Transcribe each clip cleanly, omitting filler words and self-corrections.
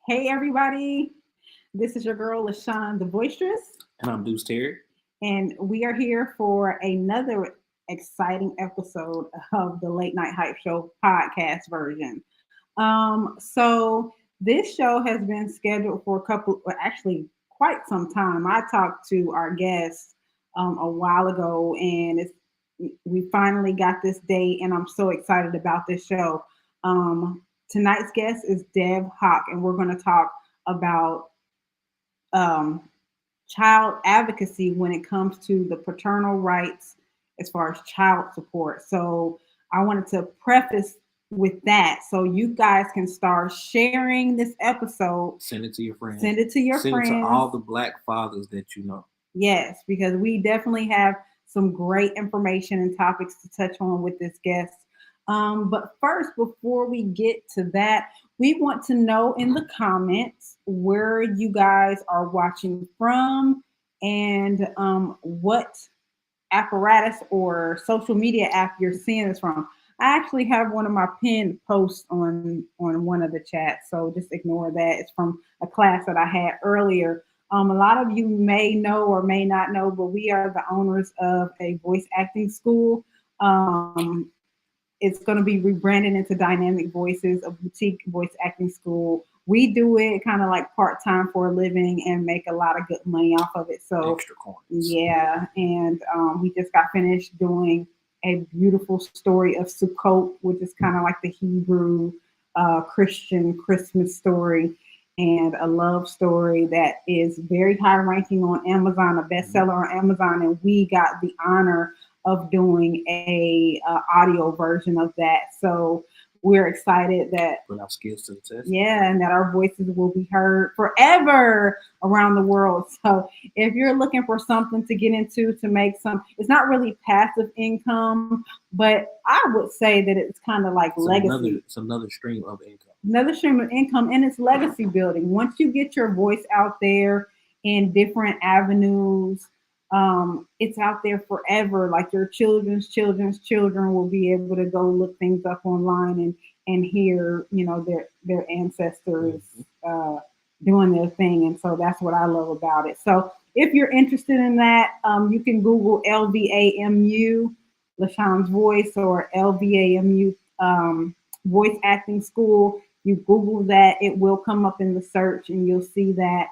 Hey, everybody. This is your girl, LaShon, the boisterous, And I'm Deuce Terry. and we are here for another exciting episode of the Late Night Hype Show podcast version. So this show has been scheduled for actually quite some time. I talked to our guest a while ago, and we finally got this date, and I'm so excited about this show. Tonight's guest is Dev Hoc, and we're going to talk about um, child advocacy when it comes to the paternal rights as far as child support. So I wanted to preface with that so you guys can start sharing this episode. Send it to your friends. Send it to your Send friends. it to all the Black fathers that you know. Yes, because we definitely have some great information and topics to touch on with this guest. But first, before we get to that, we want to know in the comments where you guys are watching from and what apparatus or social media app you're seeing this from. I actually have one of my pinned posts on one of the chats, so just ignore that. It's from a class that I had earlier. A lot of you may know or may not know, but we are the owners of a voice acting school. It's going to be rebranded into Dynamic Voices, a boutique voice acting school. We do it kind of like part time for a living and make a lot of good money off of it. So, Extra coins. yeah, and we just got finished doing a beautiful story of Sukkot, which is kind of like the Hebrew Christian Christmas story, and a love story that is very high ranking on Amazon, a bestseller on Amazon, and we got the honor of doing a audio version of that. So we're excited that Put our skills to the test. yeah, and that our voices will be heard forever around the world. So if you're looking for something to get into to make some, it's not really passive income, but I would say that it's kind of like legacy. It's another stream of income. Another stream of income, and it's legacy building. Once you get your voice out there in different avenues, it's out there forever. Like your children's children will be able to go look things up online and hear, their ancestors doing their thing. And so that's what I love about it. So if you're interested in that, you can Google LVAMU, LaShon's Voice, or LVAMU Voice Acting School. You Google that, it will come up in the search, and you'll see that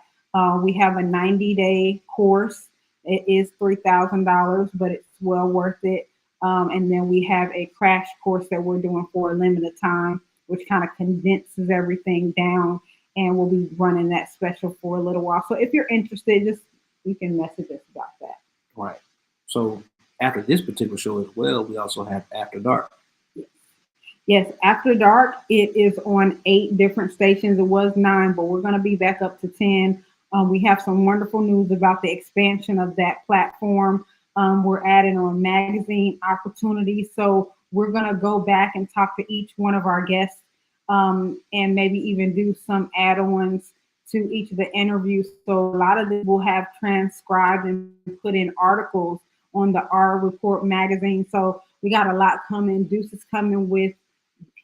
we have a 90-day course. It is $3,000, but it's well worth it. And then we have a crash course that we're doing for a limited time, which kind of condenses everything down. And we'll be running that special for a little while. So if you're interested, you can message us about that. Right. So after this particular show as well, we also have After Dark. Yes, After Dark, it is on 8 different stations. It was 9, but we're going to be back up to 10. We have some wonderful news about the expansion of that platform. We're adding on magazine opportunities. So we're going to go back and talk to each one of our guests and maybe even do some add-ons to each of the interviews. So a lot of this will have transcribed and put in articles on the R Report magazine. So we got a lot coming. Deuce is coming with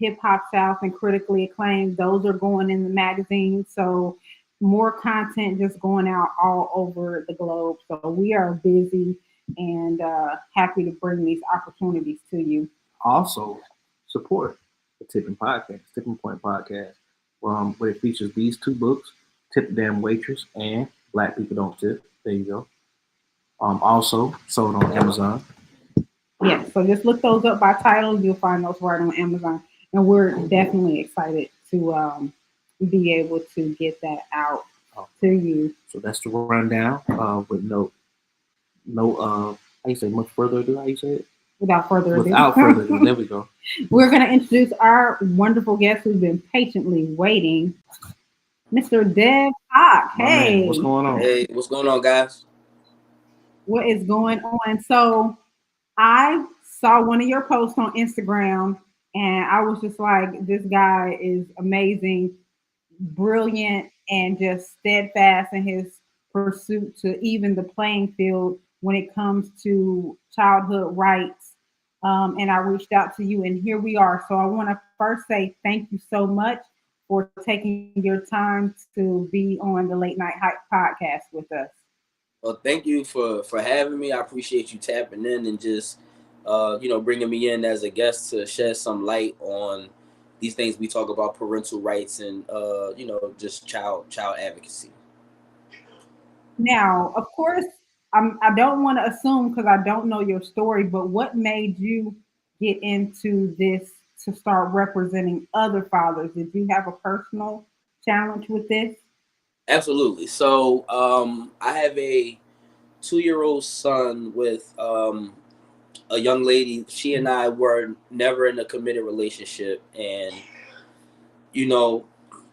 Hip Hop South and Critically Acclaimed. Those are going in the magazine. So more content just going out all over the globe. So we are busy and happy to bring these opportunities to you. Also, support the Tipping Point Podcast, where it features these 2 books, Tip the Damn Waitress and Black People Don't Tip. There you go. Also sold on Amazon. Yeah, so just look those up by title. You'll find those right on Amazon. And we're definitely excited to be able to get that out to you. So that's the rundown with no how you say much further ado, how you say it? Without further ado. There we go. We're going to introduce our wonderful guest who's been patiently waiting, Mr. Dev Hoc. Hey. Man, what's going on? Hey, what's going on, guys? What is going on? So I saw one of your posts on Instagram, and I was just like, this guy is amazing, brilliant, and just steadfast in his pursuit to even the playing field when it comes to childhood rights. And I reached out to you, and here we are. So I want to first say thank you so much for taking your time to be on the Late Night Hype podcast with us. Well, thank you for having me. I appreciate you tapping in and just bringing me in as a guest to shed some light on these things we talk about, parental rights and just child advocacy. Now, of course, I don't want to assume because I don't know your story, but what made you get into this to start representing other fathers? Did you have a personal challenge with this? Absolutely. So I have a 2-year-old son with a young lady. She and I were never in a committed relationship, and you know,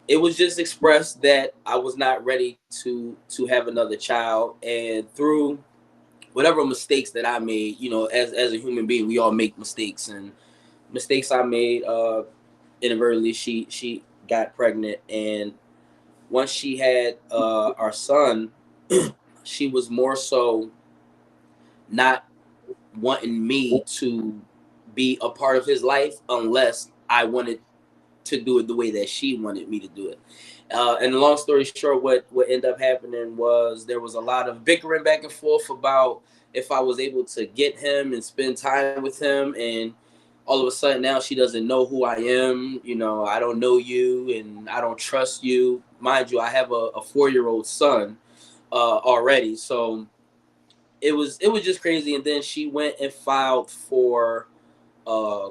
it was just expressed that I was not ready to have another child. And through whatever mistakes that I made, as a human being, we all make mistakes, and mistakes I made, inadvertently, she got pregnant, and once she had our son, she was more so not wanting me to be a part of his life unless I wanted to do it the way that she wanted me to do it. And long story short, what ended up happening was there was a lot of bickering back and forth about if I was able to get him and spend time with him. And all of a sudden now she doesn't know who I am. I don't know you and I don't trust you. Mind you, I have a 4-year-old son already. So it was just crazy. And then she went and filed for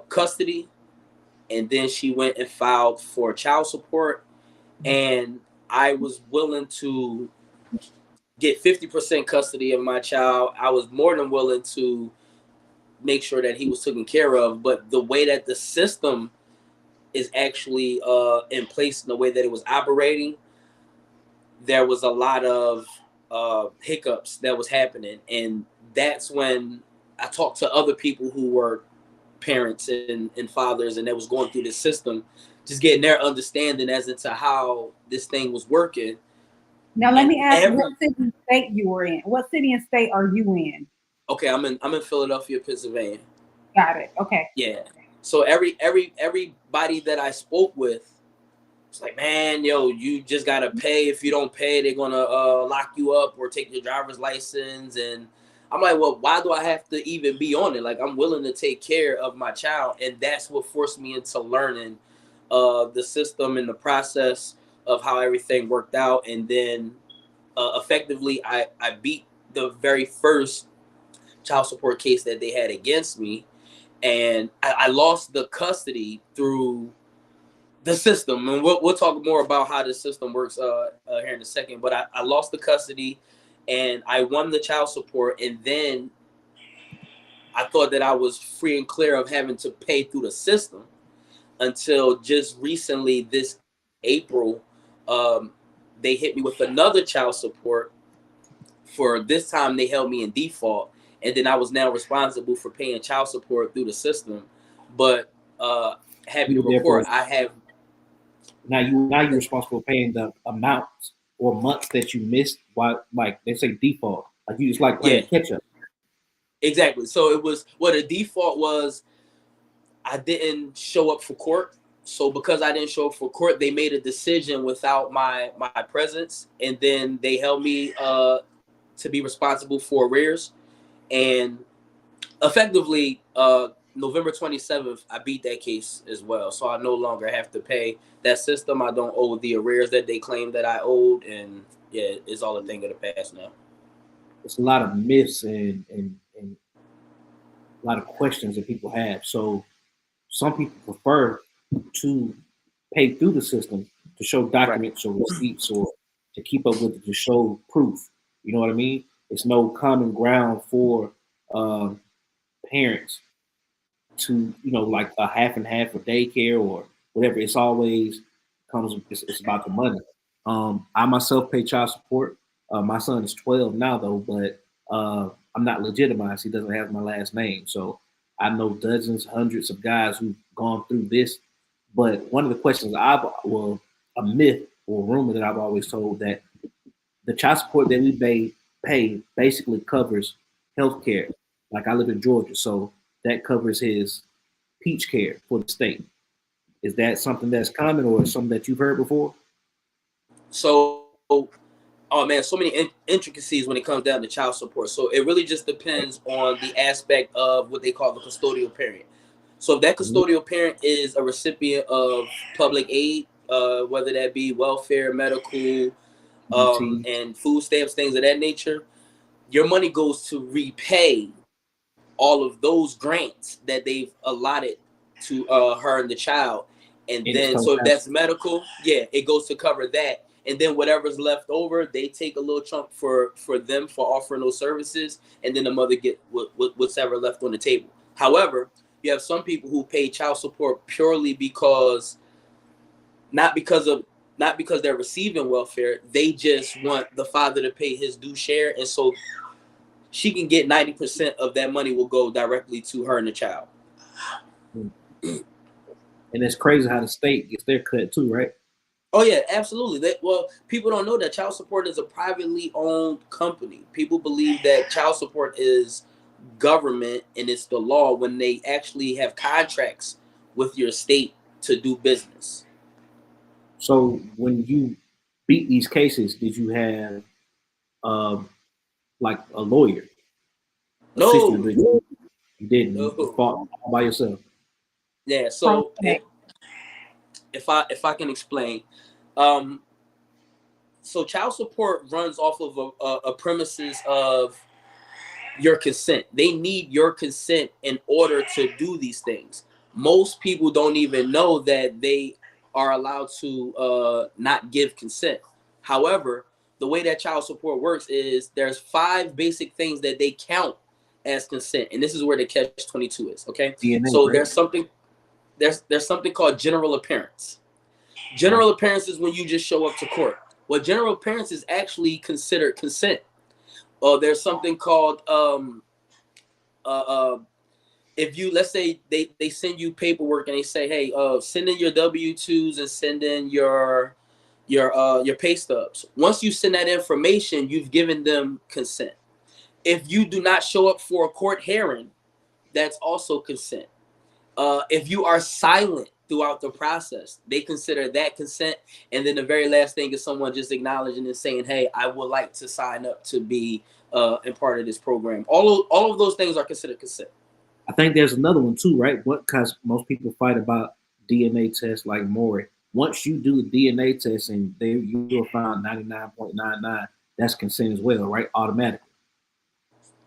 custody, and then she went and filed for child support, and I was willing to get 50% custody of my child. I was more than willing to make sure that he was taken care of, but the way that the system is actually in place and the way that it was operating, there was a lot of hiccups that was happening, and that's when I talked to other people who were parents and fathers and that was going through this system, just getting their understanding as into how this thing was working. Now, let And me ask what city and state you were in. What city and state are you in? okay, I'm in Philadelphia, Pennsylvania. Got it. Okay. Yeah. So everybody that I spoke with, it's like, man, yo, you just gotta pay. If you don't pay, they're gonna lock you up or take your driver's license. And I'm like, well, why do I have to even be on it? Like, I'm willing to take care of my child, and that's what forced me into learning the system and the process of how everything worked out. And then effectively, I beat the very first child support case that they had against me, and I lost the custody through the system, and we'll talk more about how the system works here in a second. But I lost the custody, and I won the child support, and then I thought that I was free and clear of having to pay through the system until just recently, this April, they hit me with another child support. For this time, they held me in default, and then I was now responsible for paying child support through the system. But happy to report, I have. Now you're responsible for paying the amounts or months that you missed. While, like they say, default, like you just like playing catch up. Exactly. So it was what a default was. I didn't show up for court. So because I didn't show up for court, they made a decision without my presence, and then they held me to be responsible for arrears. And effectively, November 27th, I beat that case as well. So I no longer have to pay that system. I don't owe the arrears that they claimed that I owed, and yeah, it's all a thing of the past now. It's a lot of myths and a lot of questions that people have. So some people prefer to pay through the system to show documents or receipts or to keep up with it, to show proof. You know what I mean? It's no common ground for parents to, like a half and half for daycare or whatever. It's always it's about the money. I myself pay child support. My son is 12 now though, but I'm not legitimized. He doesn't have my last name. So I know dozens, hundreds of guys who've gone through this. But one of the questions a myth or rumor that I've always told, that the child support that we pay basically covers health care. Like I live in Georgia, so that covers his peach care for the state. Is that something that's common or something that you've heard before? So, oh man, so many intricacies when it comes down to child support. So it really just depends on the aspect of what they call the custodial parent. So if that Mhm. custodial parent is a recipient of public aid, whether that be welfare, medical, BT. and food stamps, things of that nature, your money goes to repay all of those grants that they've allotted to her and the child. And In its then, so if that's totality. medical, yeah, it goes to cover that. And then whatever's left over, they take a little chunk for them for offering those services, and then the mother get what's ever left on the table. However, you have some people who pay child support purely because not because of not because they're receiving welfare. They just want the father to pay his due share, and so she can get 90% of that money will go directly to her and the child. Mm. And it's crazy how the state gets their cut too, right? Oh yeah, absolutely. Well, people don't know that child support is a privately owned company. People believe that child support is government and it's the law when they actually have contracts with your state to do business. So when you beat these cases, did you have um, like a lawyer assist you? No, But you didn't. You no. fought all by yourself. Yeah. Pro So tech. if I can explain, um, so child support runs off of a premises of your consent. They need your consent in order to do these things. Most people don't even know that they are allowed to not give consent. However, the way that child support works is there's 5 basic things that they count as consent, and this is where the catch-22 is. Okay, DNA, so right? there's something called general appearance. Right. General appearance is when you just show up to court. Well, general appearance is actually considered consent. There's something called uh, uh, if you, let's say they send you paperwork and they say, hey, send in your W-2s and send in your pay stubs. Once you send that information, you've given them consent. If you do not show up for a court hearing, that's also consent. If you are silent throughout the process, they consider that consent. And then the very last thing is someone just acknowledging and saying, hey, I would like to sign up to be a part of this program. All of those things are considered consent. I think there's another one too, right? What because most people fight about DNA tests like Maury. Once you do a DNA test and you will find 99.99, that's consent as well, right? Automatically.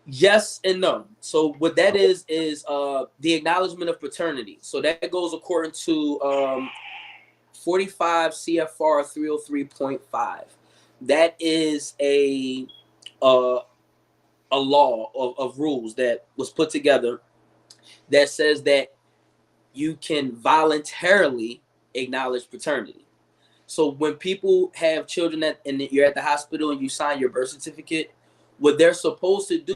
Yes and no. So what that is the acknowledgement of paternity. So that goes according to 45 CFR 303.5. That is uh, a law of rules that was put together that says that you can voluntarily acknowledge paternity. So when people have children and you're at the hospital and you sign your birth certificate, what they're supposed to do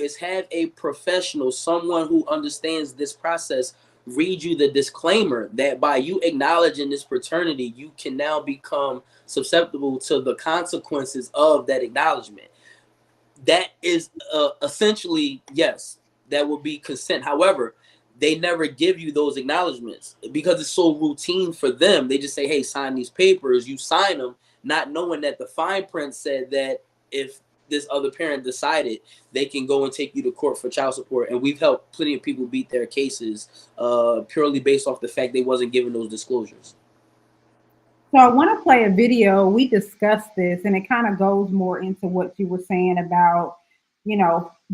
is have a professional, someone who understands this process, read you the disclaimer that by you acknowledging this paternity, you can now become susceptible to the consequences of that acknowledgement. That is essentially, yes, that would be consent. However, they never give you those acknowledgments because it's so routine for them. They just say, hey, sign these papers. You sign them, not knowing that the fine print said that if this other parent decided, they can go and take you to court for child support. And we've helped plenty of people beat their cases purely based off the fact they wasn't given those disclosures. So I want to play a video. We discussed this, and it kind of goes more into what you were saying about,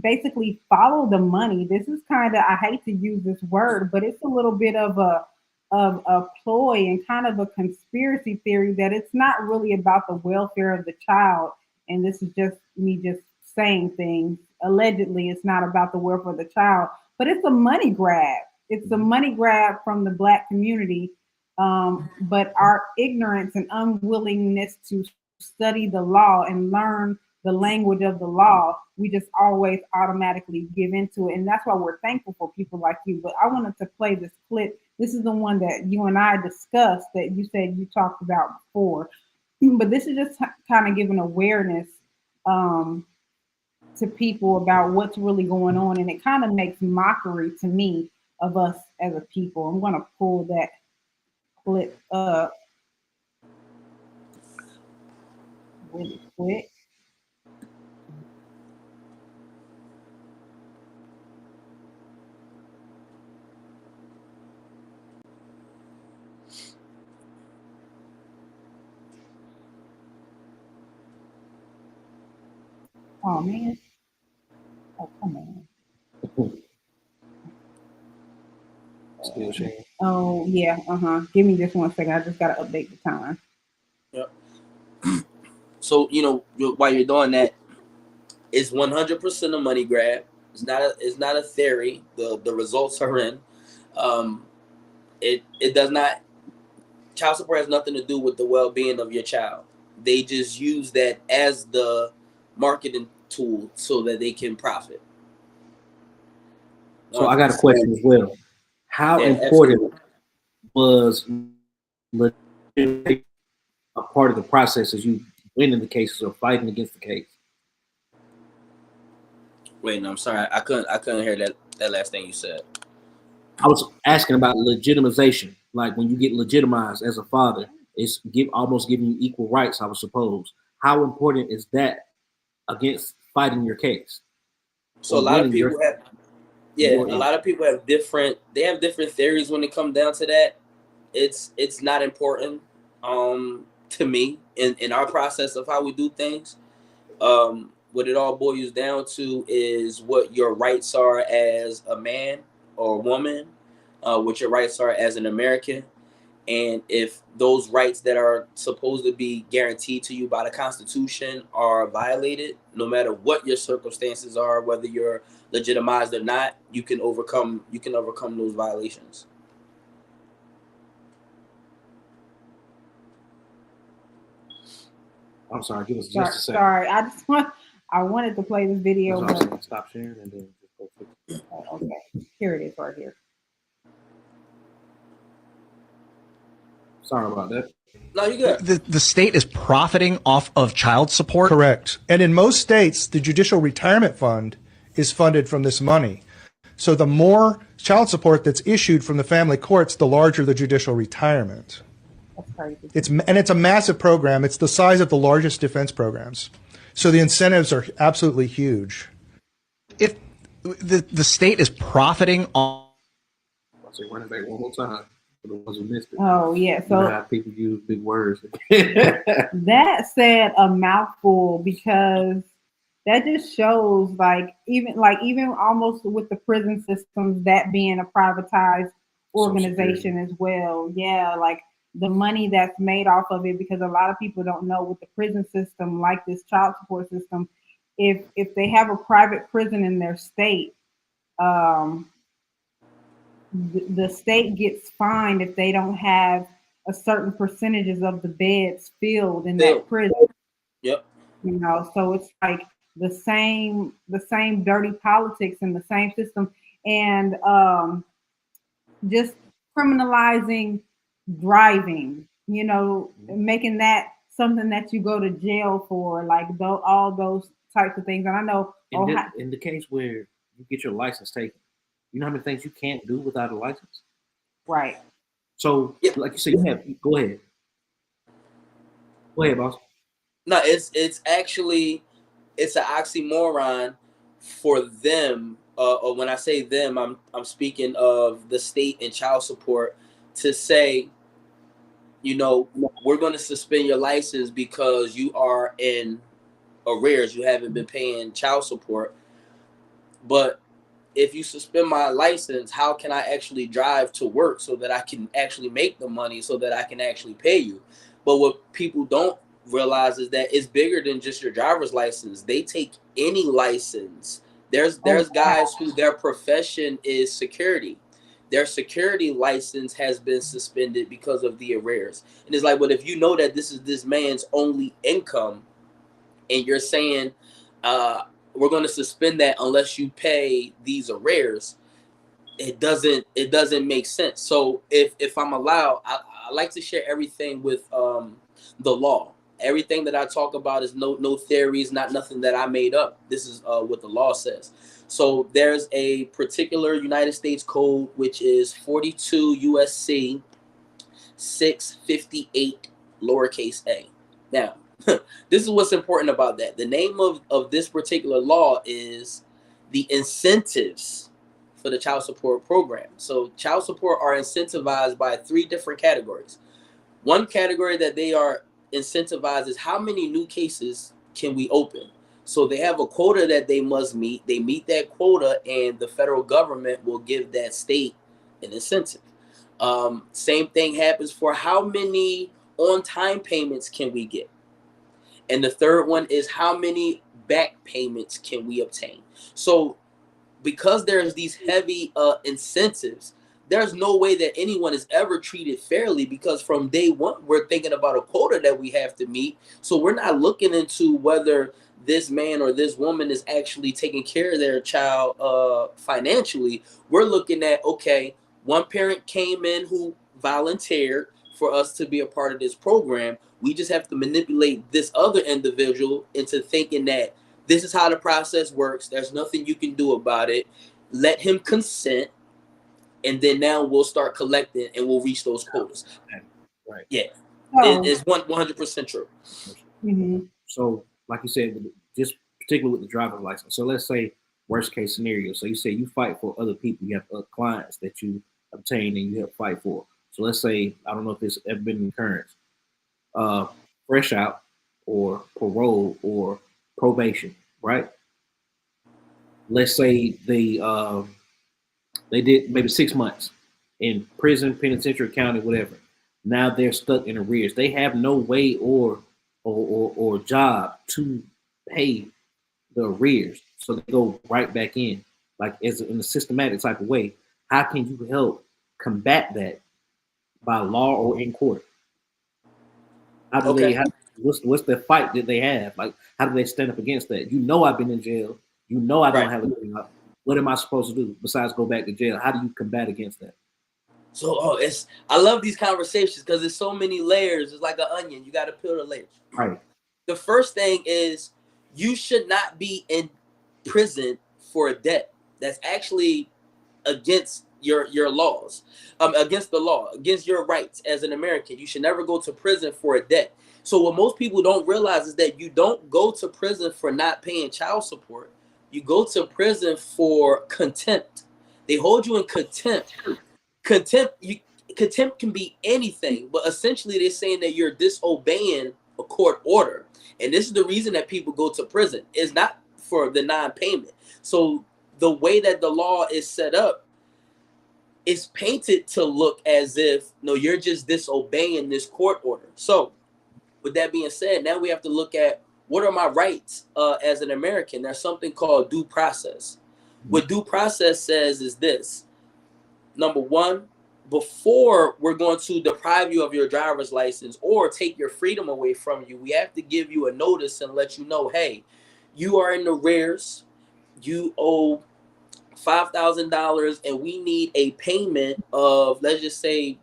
basically follow the money. This is kind of, I hate to use this word, but it's a little bit of a ploy and kind of a conspiracy theory that it's not really about the welfare of the child. And this is just me just saying things. Allegedly, it's not about the welfare of the child, but it's a money grab. It's a money grab from the Black community, but our ignorance and unwillingness to study the law and learn the language of the law, we just always automatically give into it. And that's why we're thankful for people like you. But I wanted to play this clip. This is the one that you and I discussed that you said you talked about before. But this is just kind of giving awareness um, to people about what's really going on. And it kind of makes mockery to me of us as a people. I'm going to pull that flip up really quick. Oh man. Oh come on. Still sharing. Oh yeah. Give me just 1 second. I just gotta update the time. Yep. So while you're doing that, it's 100% a money grab. It's not a theory. The results are in. Um, it does not. Child support has nothing to do with the well-being of your child. They just use that as the marketing tool so that they can profit. So I got a question as well. How Yeah, important absolutely. was a part of the process as you winning the cases or fighting against the case? Wait, no, I'm sorry. I couldn't hear that last thing you said. I was asking about legitimization. Like when you get legitimized as a father, it's almost giving you equal rights, I would suppose. How important is that against fighting your case So a or lot of winning your people have yeah, go a ahead. lot of people have different theories when it comes down to that. It's not important to me in our process of how we do things. What it all boils down to is what your rights are as a man or woman, what your rights are as an American, and if those rights that are supposed to be guaranteed to you by the Constitution are violated, no matter what your circumstances are, whether you're legitimized or not, you can overcome those violations. I'm sorry, give us Sorry, just a second. sorry. I wanted to play this video, That's what I'm but saying. Stop sharing and then just go fix it. okay. Here it is right here. Sorry about that. No, you good. The state is profiting off of child support. Correct. And in most states, the Judicial Retirement Fund is funded from this money. So the more child support that's issued from the family courts, the larger the judicial retirement. That's crazy. It's a massive program. It's the size of the largest defense programs. So the incentives are absolutely huge. If the state is profiting on I'll say run it back one more time for the ones who missed it. Oh yeah. You know So how people use big words. that said a mouthful because that just shows even almost with the prison systems that being a privatized Social Security. organization as well. Yeah, like the money that's made off of it because a lot of people don't know with the prison system, like this child support system, if they have a private prison in their state, um, the state gets fined if they don't have a certain percentages of the beds filled in Bill. that prison. Yep. So it's like the same dirty politics in the same system, and just criminalizing driving, making that something that you go to jail for, like all those types of things. And I know In the case where you get your license taken, you know how many things you can't do without a license? right. So, Yeah. like you said, go ahead. Go ahead, boss. No, it's actually it's an oxymoron for them. Or when I say them, I'm speaking of the state and child support to say, we're going to suspend your license because you are in arrears. You haven't been paying child support. But if you suspend my license, how can I actually drive to work so that I can actually make the money so that I can actually pay you? But what people don't realize is that it's bigger than just your driver's license. They take any license. There's guys who their profession is security. Their security license has been suspended because of the arrears. And it's like, but if you know that this is this man's only income and you're saying we're going to suspend that unless you pay these arrears, it doesn't make sense. So if I'm allowed, I like to share everything with the law. Everything that I talk about is no theories, not nothing that I made up. This is what the law says. So there's a particular United States code which is 42 USC 658 lowercase a. Now, this is what's important about that. The name of this particular law is the incentives for the child support program. So child support are incentivized by 3 different categories. One category that they are incentivized is how many new cases can we open. So they have a quota that they must meet. They meet that quota, and the federal government will give that state an incentive. Same thing happens for how many on-time payments can we get. And the third one is how many back payments can we obtain. So because there's these heavy incentives, there's no way that anyone is ever treated fairly, because from day one, we're thinking about a quota that we have to meet. So we're not looking into whether this man or this woman is actually taking care of their child financially. We're looking at, okay, one parent came in who volunteered for us to be a part of this program. We just have to manipulate this other individual into thinking that this is how the process works. There's nothing you can do about it. Let him consent, and then now we'll start collecting and we'll reach those quotas. Right. Yeah, So, it's 100% true. mhm. So, like you said, just particularly with the driver's license. So let's say worst case scenario. So you say you fight for other people. You have clients that you obtain and you help fight for. So let's say, I don't know if this ever been an occurrence, fresh out or parole or probation, right? Let's say they did maybe 6 months in prison, penitentiary, county, whatever. Now they're stuck in arrears. They have no way or job to pay the arrears, so they go right back in, like as in a systematic type of way. How can you help combat that by law or in court? How do Okay. they? What's the fight that they have? Like, how do they stand up against that? You know, I've been in jail. You know, I don't Right. have a job. What am I supposed to do besides go back to jail? How do you combat against that? So I love these conversations because there's so many layers. It's like an onion. You got to peel the layers. Right. The first thing is you should not be in prison for a debt that's actually against your laws, against the law, against your rights as an American. You should never go to prison for a debt. So what most people don't realize is that you don't go to prison for not paying child support. You go to prison for contempt. They hold you in contempt. Contempt can be anything, but essentially they're saying that you're disobeying a court order. And this is the reason that people go to prison. It's not for the non-payment. So the way that the law is set up is painted to look as if, no, you're just disobeying this court order. So with that being said, now we have to look at what are my rights as an American. There's something called due process. What due process says is this. Number one, before we're going to deprive you of your driver's license or take your freedom away from you, we have to give you a notice and let you know, hey, you are in arrears. You owe $5,000 and we need a payment of, let's just say,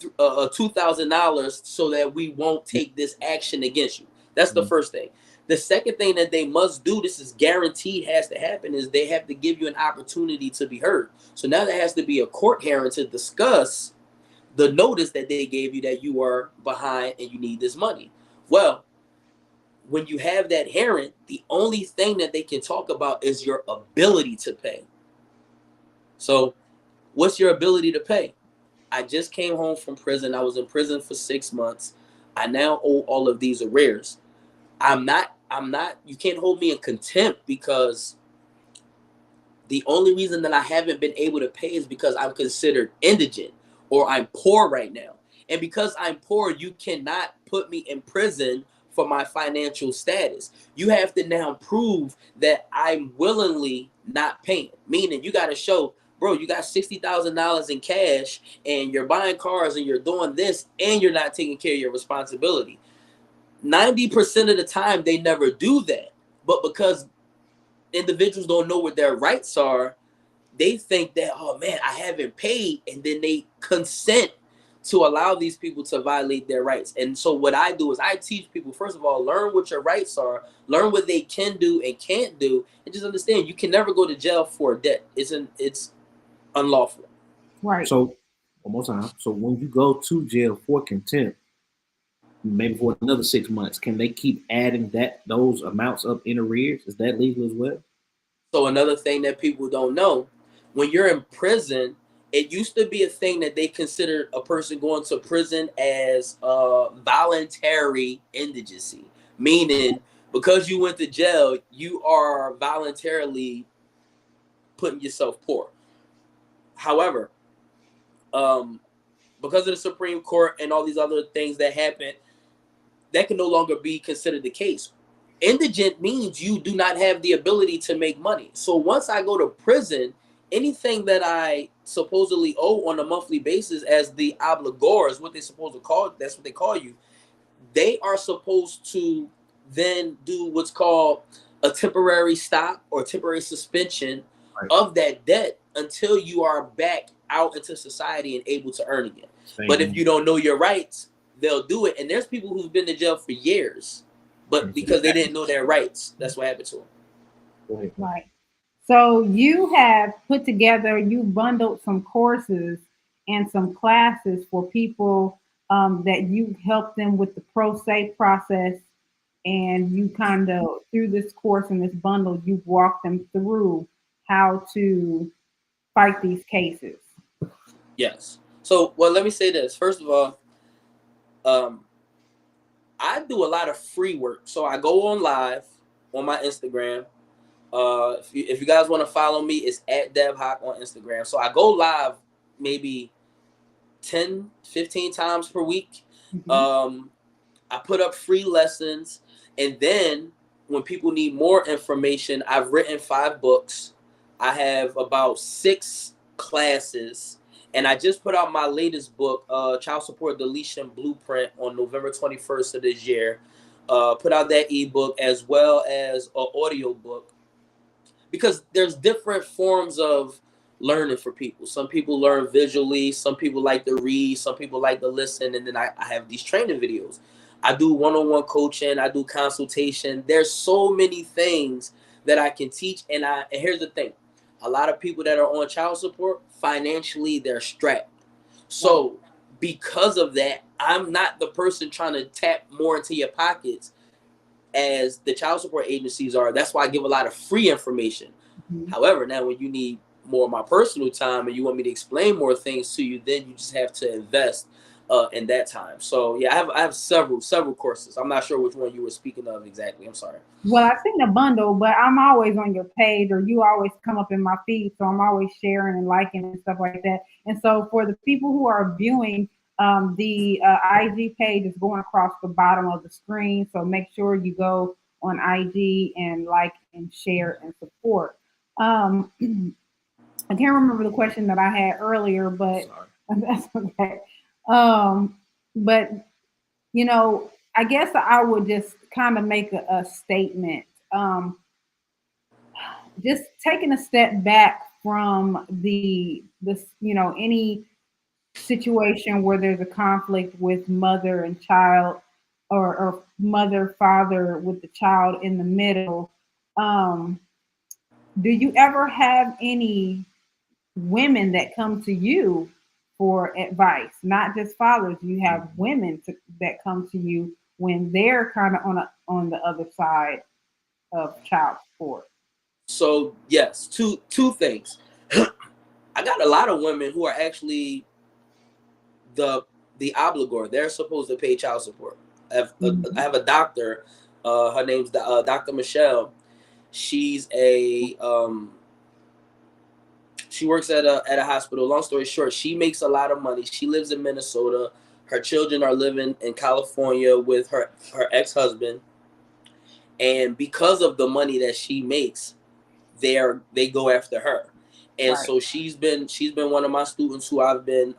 $2,000 so that we won't take this action against you. That's the first thing. The second thing that they must do, this is guaranteed has to happen, is they have to give you an opportunity to be heard. So now there has to be a court hearing to discuss the notice that they gave you that you are behind and you need this money. Well, when you have that hearing, the only thing that they can talk about is your ability to pay. So what's your ability to pay? I just came home from prison. I was in prison for 6 months. I now owe all of these arrears. You can't hold me in contempt because the only reason that I haven't been able to pay is because I'm considered indigent or I'm poor right now. And because I'm poor, you cannot put me in prison for my financial status. You have to now prove that I'm willingly not paying, meaning you got to show, bro, you got $60,000 in cash and you're buying cars and you're doing this and you're not taking care of your responsibility. 90% of the time, they never do that. But because individuals don't know what their rights are, they think that, oh man, I haven't paid. And then they consent to allow these people to violate their rights. And so what I do is I teach people, first of all, learn what your rights are, learn what they can do and can't do, and just understand you can never go to jail for a debt. It's unlawful. Right. So One more time. So when you go to jail for contempt, maybe for another 6 months, can they keep adding those amounts up in arrears? Is that legal as well? So another thing that people don't know, when you're in prison, it used to be a thing that they considered a person going to prison as voluntary indigency, meaning because you went to jail, you are voluntarily putting yourself poor. However, because of the Supreme Court and all these other things that happen, that can no longer be considered the case. Indigent means you do not have the ability to make money. So once I go to prison, anything that I supposedly owe on a monthly basis as the obligor is what they supposed to call, that's what they call you. They are supposed to then do what's called a temporary stop or temporary suspension of that debt until you are back out into society and able to earn again. But if you don't know your rights, they'll do it. And there's people who've been to jail for years, but because they didn't know their rights, that's what happened to them. Right. So you have put together, you bundled some courses and some classes for people that you help them with the pro se process, and you kind of through this course and this bundle, you've walked them through how to fight these cases. Yes. So, well, let me say this. First of all, I do a lot of free work. So I go on live on my Instagram. If you guys want to follow me, it's at Dev Hoc on Instagram. So I go live maybe 10, 15 times per week. Mm-hmm. I put up free lessons. And then when people need more information, I've written 5 books. I have about 6 classes. And I just put out my latest book, Child Support Deletion Blueprint, on November 21st of this year. Put out that ebook as well as an audio book. Because there's different forms of learning for people. Some people learn visually. Some people like to read. Some people like to listen. And then I have these training videos. I do one-on-one coaching. I do consultation. There's so many things that I can teach. And here's the thing. A lot of people that are on child support, financially, they're strapped. So because of that, I'm not the person trying to tap more into your pockets as the child support agencies are. That's why I give a lot of free information. Mm-hmm. However, now when you need more of my personal time and you want me to explain more things to you, then you just have to invest in that time. So yeah, I have several courses. I'm not sure which one you were speaking of exactly. I'm sorry. Well, I've seen the bundle, but I'm always on your page, or you always come up in my feed, so I'm always sharing and liking and stuff like that. And so for the people who are viewing, the IG page is going across the bottom of the screen, so make sure you go on IG and like and share and support. I can't remember the question that I had earlier, but that's okay. But you know, I guess I would just kind of make a statement. Just taking a step back from this, you know, any situation where there's a conflict with mother and child, or mother father with the child in the middle. Do you ever have any women that come to you for advice? Not just fathers. You have women that come to you when they're kind of on the other side of child support. So yes, two things. I got a lot of women who are actually the obligor. They're supposed to pay child support. I have a doctor. Her name's Dr. Michelle. She's she works at a hospital. Long story short, she makes a lot of money. She lives in Minnesota. Her children are living in California with her ex-husband. And because of the money that she makes, they go after her. And right. So she's been one of my students who I've been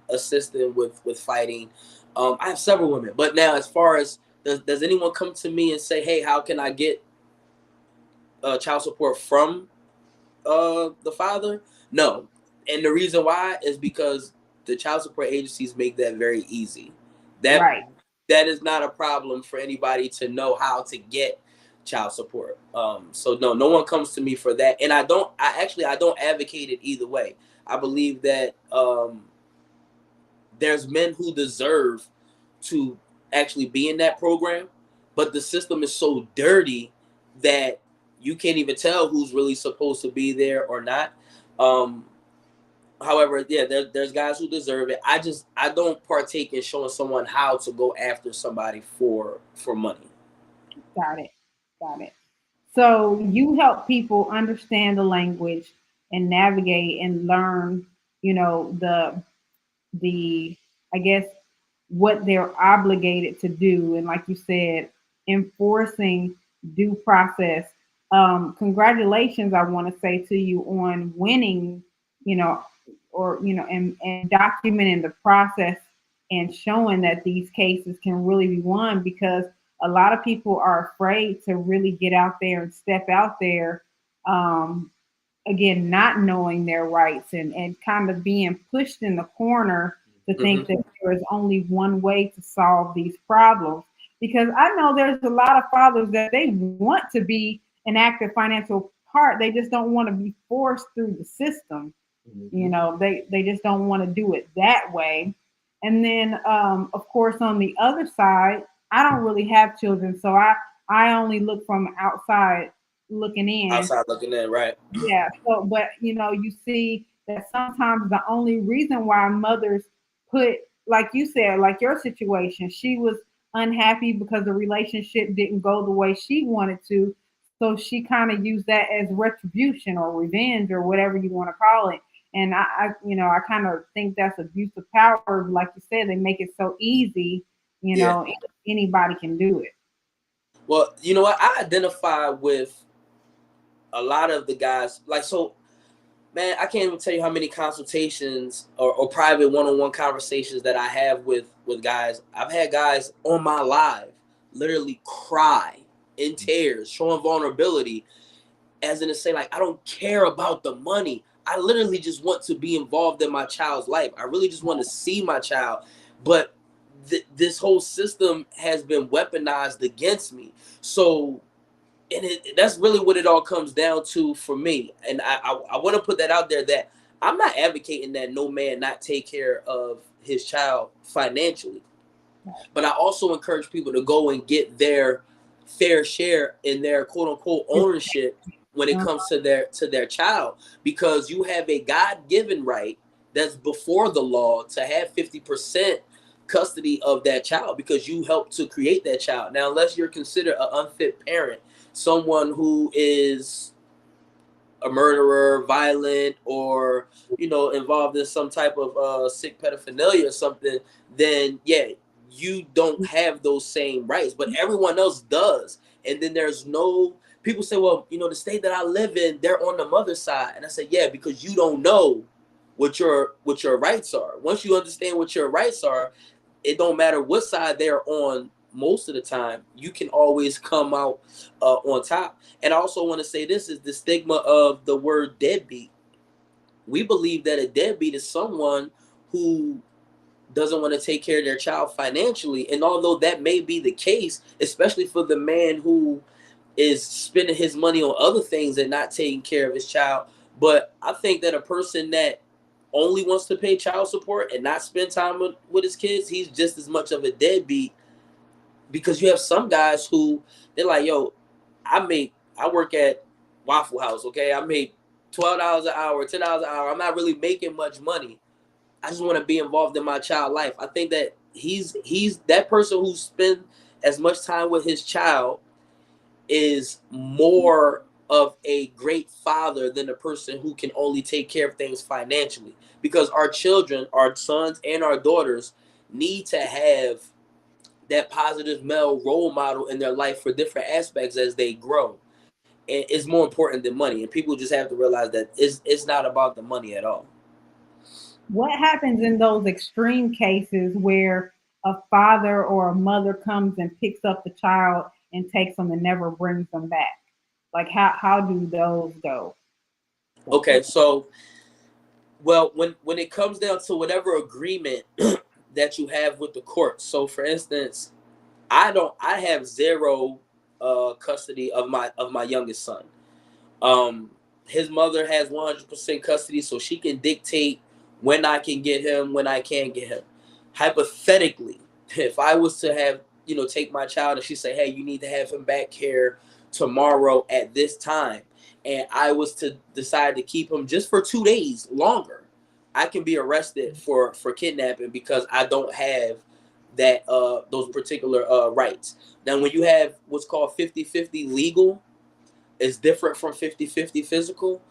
assisting with fighting. I have several women, but now as far as does anyone come to me and say, hey, how can I get child support from the father? No. And the reason why is because the child support agencies make that very easy. That is not a problem for anybody to know how to get child support. So no one comes to me for that. And I don't advocate it either way. I believe that there's men who deserve to actually be in that program, but the system is so dirty that you can't even tell who's really supposed to be there or not. However, yeah, there's guys who deserve it. I don't partake in showing someone how to go after somebody for money. Got it. Got it. So you help people understand the language and navigate and learn, the I guess what they're obligated to do, and like you said, enforcing due process. Congratulations, I want to say to you on winning, you know, and documenting the process and showing that these cases can really be won, because a lot of people are afraid to really get out there and step out there. Um, Again, not knowing their rights, and kind of being pushed in the corner to think Mm-hmm. that there is only one way to solve these problems. Because I know there's a lot of fathers that they want to be an active financial part, they just don't want to be forced through the system. Mm-hmm. They just don't want to do it that way. And then of course on the other side, I don't really have children, so I only look from outside looking in. Outside looking in, right? Yeah. So, but you see that sometimes the only reason why mothers put, like you said, like your situation, she was unhappy because the relationship didn't go the way she wanted to. So she kind of used that as retribution or revenge or whatever you want to call it. And I kind of think that's abuse of power. Like you said, they make it so easy. Yeah. Anybody can do it. Well, you know what? I identify with a lot of the guys. Like, so, man, I can't even tell you how many consultations or private one-on-one conversations that I have with guys. I've had guys on my live literally cry in tears, showing vulnerability, as in to say, like, I don't care about the money. I literally just want to be involved in my child's life. I really just want to see my child. But this whole system has been weaponized against me. So, and that's really what it all comes down to for me. And I want to put that out there, that I'm not advocating that no man not take care of his child financially. But I also encourage people to go and get their fair share in their quote unquote ownership when it comes to their child, because you have a God-given right that's before the law to have 50% custody of that child, because you helped to create that child. Now, unless you're considered an unfit parent, someone who is a murderer, violent, or involved in some type of sick pedophilia or something, then yeah, you don't have those same rights, but everyone else does. And then there's no people say, well, the state that I live in, they're on the mother's side, and I say, yeah, because you don't know what your rights are. Once you understand what your rights are, it don't matter what side they're on. Most of the time, you can always come out on top. And I also want to say, this is the stigma of the word deadbeat. We believe that a deadbeat is someone who doesn't want to take care of their child financially. And although that may be the case, especially for the man who is spending his money on other things and not taking care of his child, but I think that a person that only wants to pay child support and not spend time with his kids, he's just as much of a deadbeat. Because you have some guys who, they're like, yo, I work at Waffle House, okay? I make $12 an hour, $10 an hour. I'm not really making much money. I just want to be involved in my child life. I think that he's that person who spends as much time with his child is more of a great father than a person who can only take care of things financially. Because our children, our sons and our daughters, need to have that positive male role model in their life for different aspects as they grow. And it's more important than money. And people just have to realize that it's not about the money at all. What happens in those extreme cases where a father or a mother comes and picks up the child and takes them and never brings them back? Like how do those go? Okay, so, well, when it comes down to whatever agreement that you have with the court. So for instance, I have zero custody of my youngest son. His mother has 100% custody, so she can dictate when I can get him, when I can't get him. hypothetically, if I was to have, take my child and she say, hey, you need to have him back here tomorrow at this time, and I was to decide to keep him just for 2 days longer, I can be arrested for kidnapping because I don't have that those particular rights. Now, when you have what's called 50-50 legal, it's different from 50-50 physical.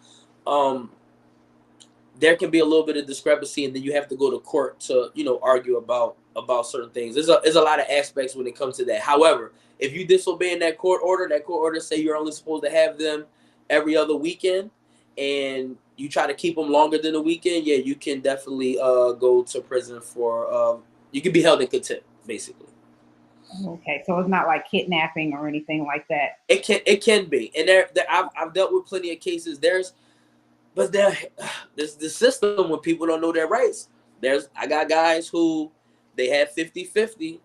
There can be a little bit of discrepancy, and then you have to go to court to argue about certain things. There's a lot of aspects when it comes to that. However, if you disobey that court order say you're only supposed to have them every other weekend, and you try to keep them longer than a weekend, yeah, you can definitely go to prison for you can be held in contempt, basically. Okay, so it's not like kidnapping or anything like that. It can be, and I've dealt with plenty of cases. There's the system when people don't know their rights. I got guys who they had 50-50,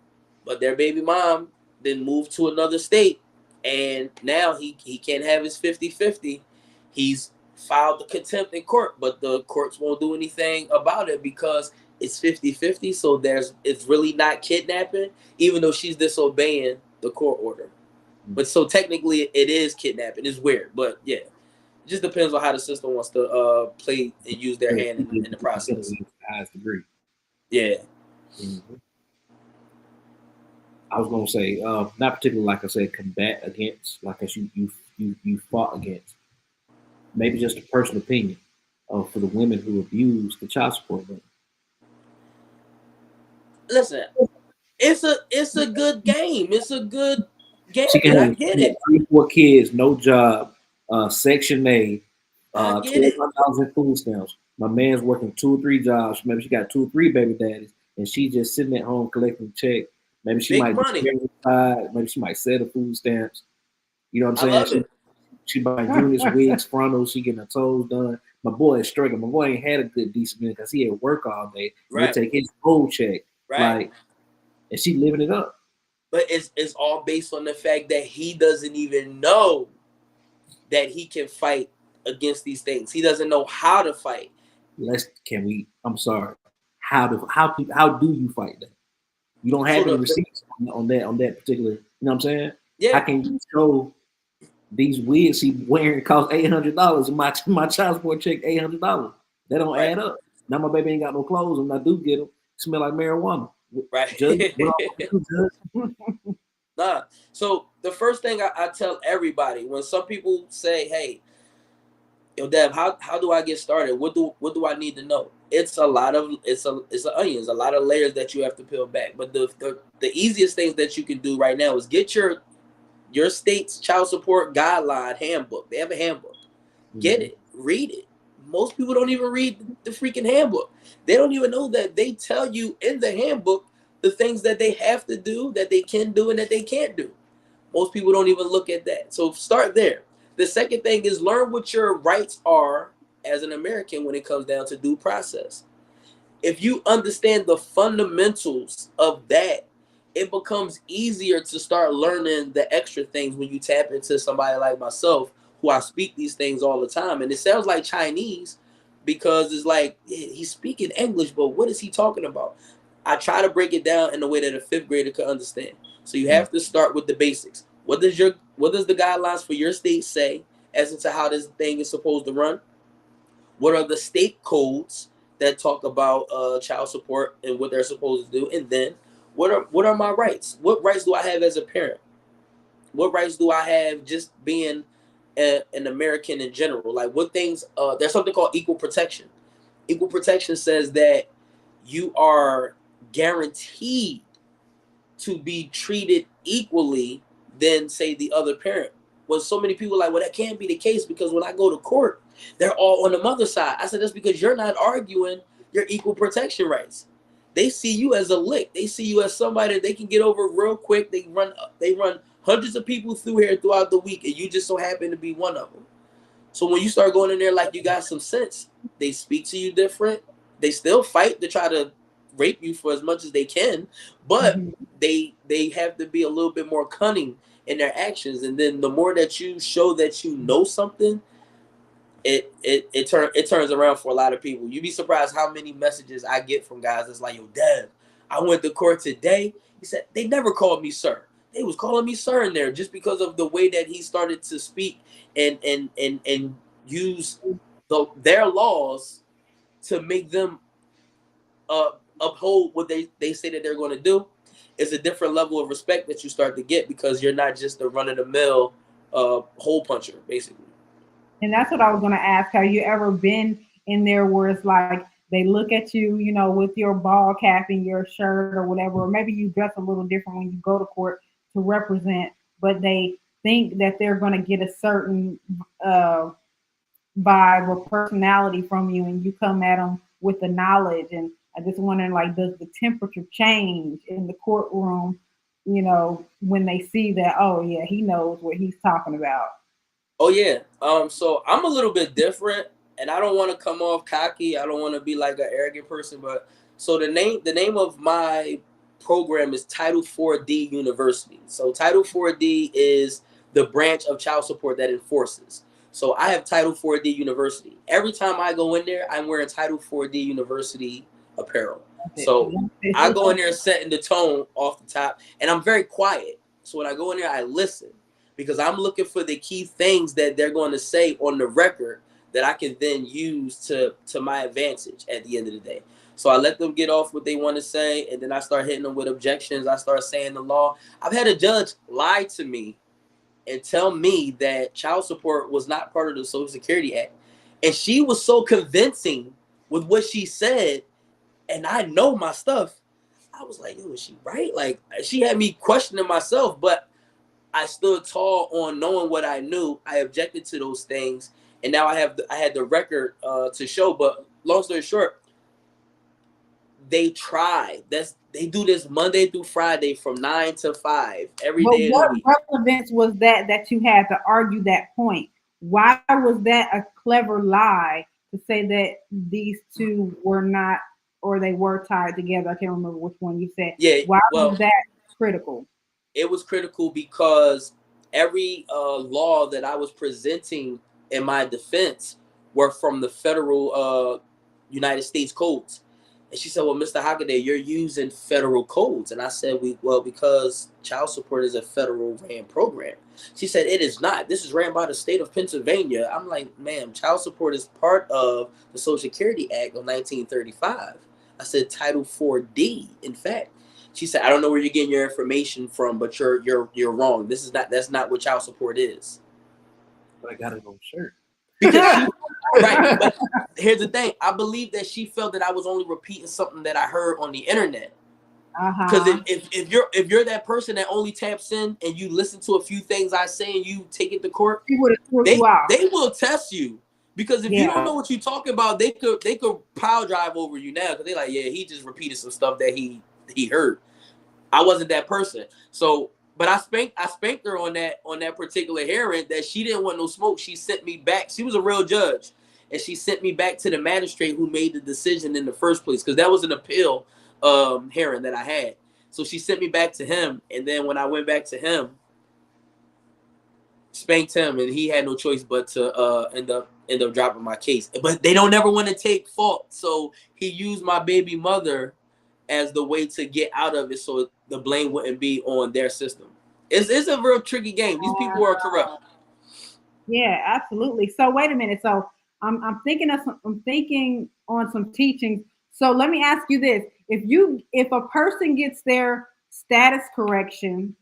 but their baby mom then moved to another state, and now he can't have his 50-50. He's filed the contempt in court, but the courts won't do anything about it because it's 50-50. So it's really not kidnapping, even though she's disobeying the court order. But so technically it is kidnapping. It's weird, but yeah. It just depends on how the system wants to play and use their hand in the process. Highest degree. Yeah. Mm-hmm. I was gonna say, not particularly like I said, combat against, like as you fought against. Maybe just a personal opinion for the women who abuse the child support money. Listen, it's a good game. It's a good game. She can have I get it. 3, 4 kids, no job, Section A, $25 in food stamps. My man's working 2 or 3 jobs. Maybe she got 2 or 3 baby daddies, and she just sitting at home collecting check. Maybe she Big might money. maybe she might sell the food stamps. You know what I'm I saying? love She buying Eunice wigs, frontals. She getting her toes done. My boy is struggling. My boy ain't had a good decent minute because he had work all day. Right. They take his whole check, right? Like, and she living it up. But it's all based on the fact that he doesn't even know that he can fight against these things. He doesn't know how to fight. I'm sorry. How do you fight that? You don't have any receipts on that particular. You know what I'm saying? Yeah. How can you show these wigs he wearing cost $800 and my child support check $800? That don't add up. Now my baby ain't got no clothes, and I do get them. Smell like marijuana. Right. Judge, Nah. So the first thing I tell everybody when some people say, "Hey, yo, Dev, how do I get started? What do I need to know?" It's an onion. It's a lot of layers that you have to peel back. But the easiest things that you can do right now is get your state's child support guideline handbook. They have a handbook. Get it, read it. Most people don't even read the freaking handbook. They don't even know that they tell you in the handbook the things that they have to do, that they can do, and that they can't do. Most people don't even look at that. So start there. The second thing is learn what your rights are as an American when it comes down to due process. If you understand the fundamentals of that, it becomes easier to start learning the extra things when you tap into somebody like myself, who I speak these things all the time. And it sounds like Chinese because it's like, yeah, he's speaking English, but what is he talking about? I try to break it down in a way that a 5th grader could understand. So you have to start with the basics. What does the guidelines for your state say as to how this thing is supposed to run? What are the state codes that talk about child support and what they're supposed to do? And then what are my rights? What rights do I have as a parent? What rights do I have just being an American in general? Like what things, there's something called equal protection. Equal protection says that you are guaranteed to be treated equally than, say, the other parent. When so many people are like, well, that can't be the case because when I go to court, they're all on the mother's side. I said, that's because you're not arguing your equal protection rights. They see you as a lick. They see you as somebody that they can get over real quick. They run hundreds of people through here throughout the week, and you just so happen to be one of them. So when you start going in there like you got some sense, they speak to you different. They still fight to try to rape you for as much as they can, but they have to be a little bit more cunning in their actions. And then the more that you show that you know something, it turns around for a lot of people. You'd be surprised how many messages I get from guys that's like, yo, Dad, I went to court today. He said, they never called me sir. They was calling me sir in there just because of the way that he started to speak and use their laws to make them uphold what they say that they're going to do. Is a different level of respect that you start to get because you're not just a run-of-the-mill hole puncher, basically. And that's what I was going to ask. Have you ever been in there where it's like they look at you, you know, with your ball cap and your shirt or whatever, or maybe you dress a little different when you go to court to represent, but they think that they're going to get a certain vibe or personality from you, and you come at them with the knowledge. And I just wondering, like, does the temperature change in the courtroom, you know, when they see that, oh yeah, he knows what he's talking about? Oh yeah. So I'm a little bit different, and I don't want to come off cocky. I don't want to be like an arrogant person, but so the name of my program is Title 4D University. So Title 4D is the branch of child support that enforces. So I have Title 4D University. Every time I go in there, I'm wearing Title 4D University apparel. So I go in there setting the tone off the top, and I'm very quiet. So when I go in there, I listen because I'm looking for the key things that they're going to say on the record that I can then use to my advantage at the end of the day. So I let them get off what they want to say, and then I start hitting them with objections. I start saying the law. I've had a judge lie to me and tell me that child support was not part of the Social Security Act. And she was so convincing with what she said, and I know my stuff. I was like, yo, is she right? Like, she had me questioning myself, but I stood tall on knowing what I knew. I objected to those things, and now I had the record to show. But long story short, they try. They do this Monday through Friday from 9 to 5 every day of the week. What relevance was that you had to argue that point? Why was that a clever lie to say that these two were not, or they were tied together? I can't remember which one you said. Yeah. Why was that critical? It was critical because every law that I was presenting in my defense were from the federal United States codes. And she said, well, Mr. Hockaday, you're using federal codes. And I said, because child support is a federal ran program. She said, it is not. This is ran by the state of Pennsylvania. I'm like, ma'am, child support is part of the Social Security Act of 1935. I said, Title 4D, in fact. She said, I don't know where you're getting your information from, but you're wrong. That's not what child support is. But I got it on shirt. Because right, but here's the thing. I believe that she felt that I was only repeating something that I heard on the internet. Because if you're that person that only taps in and you listen to a few things I say and you take it to court, they will test you. Because if you don't know what you're talking about, they could pile drive over you now because they're like, yeah, he just repeated some stuff that he heard. I wasn't that person. So, but I spanked her on that particular hearing that she didn't want no smoke. She sent me back. She was a real judge, and she sent me back to the magistrate who made the decision in the first place because that was an appeal hearing that I had. So she sent me back to him, and then when I went back to him, spanked him, and he had no choice but to end up dropping my case. But they don't ever want to take fault, so he used my baby mother as the way to get out of it, so the blame wouldn't be on their system. It's a real tricky game. These people are corrupt. Yeah, absolutely. So wait a minute. So I'm thinking on some teachings. So let me ask you this: if a person gets their status correction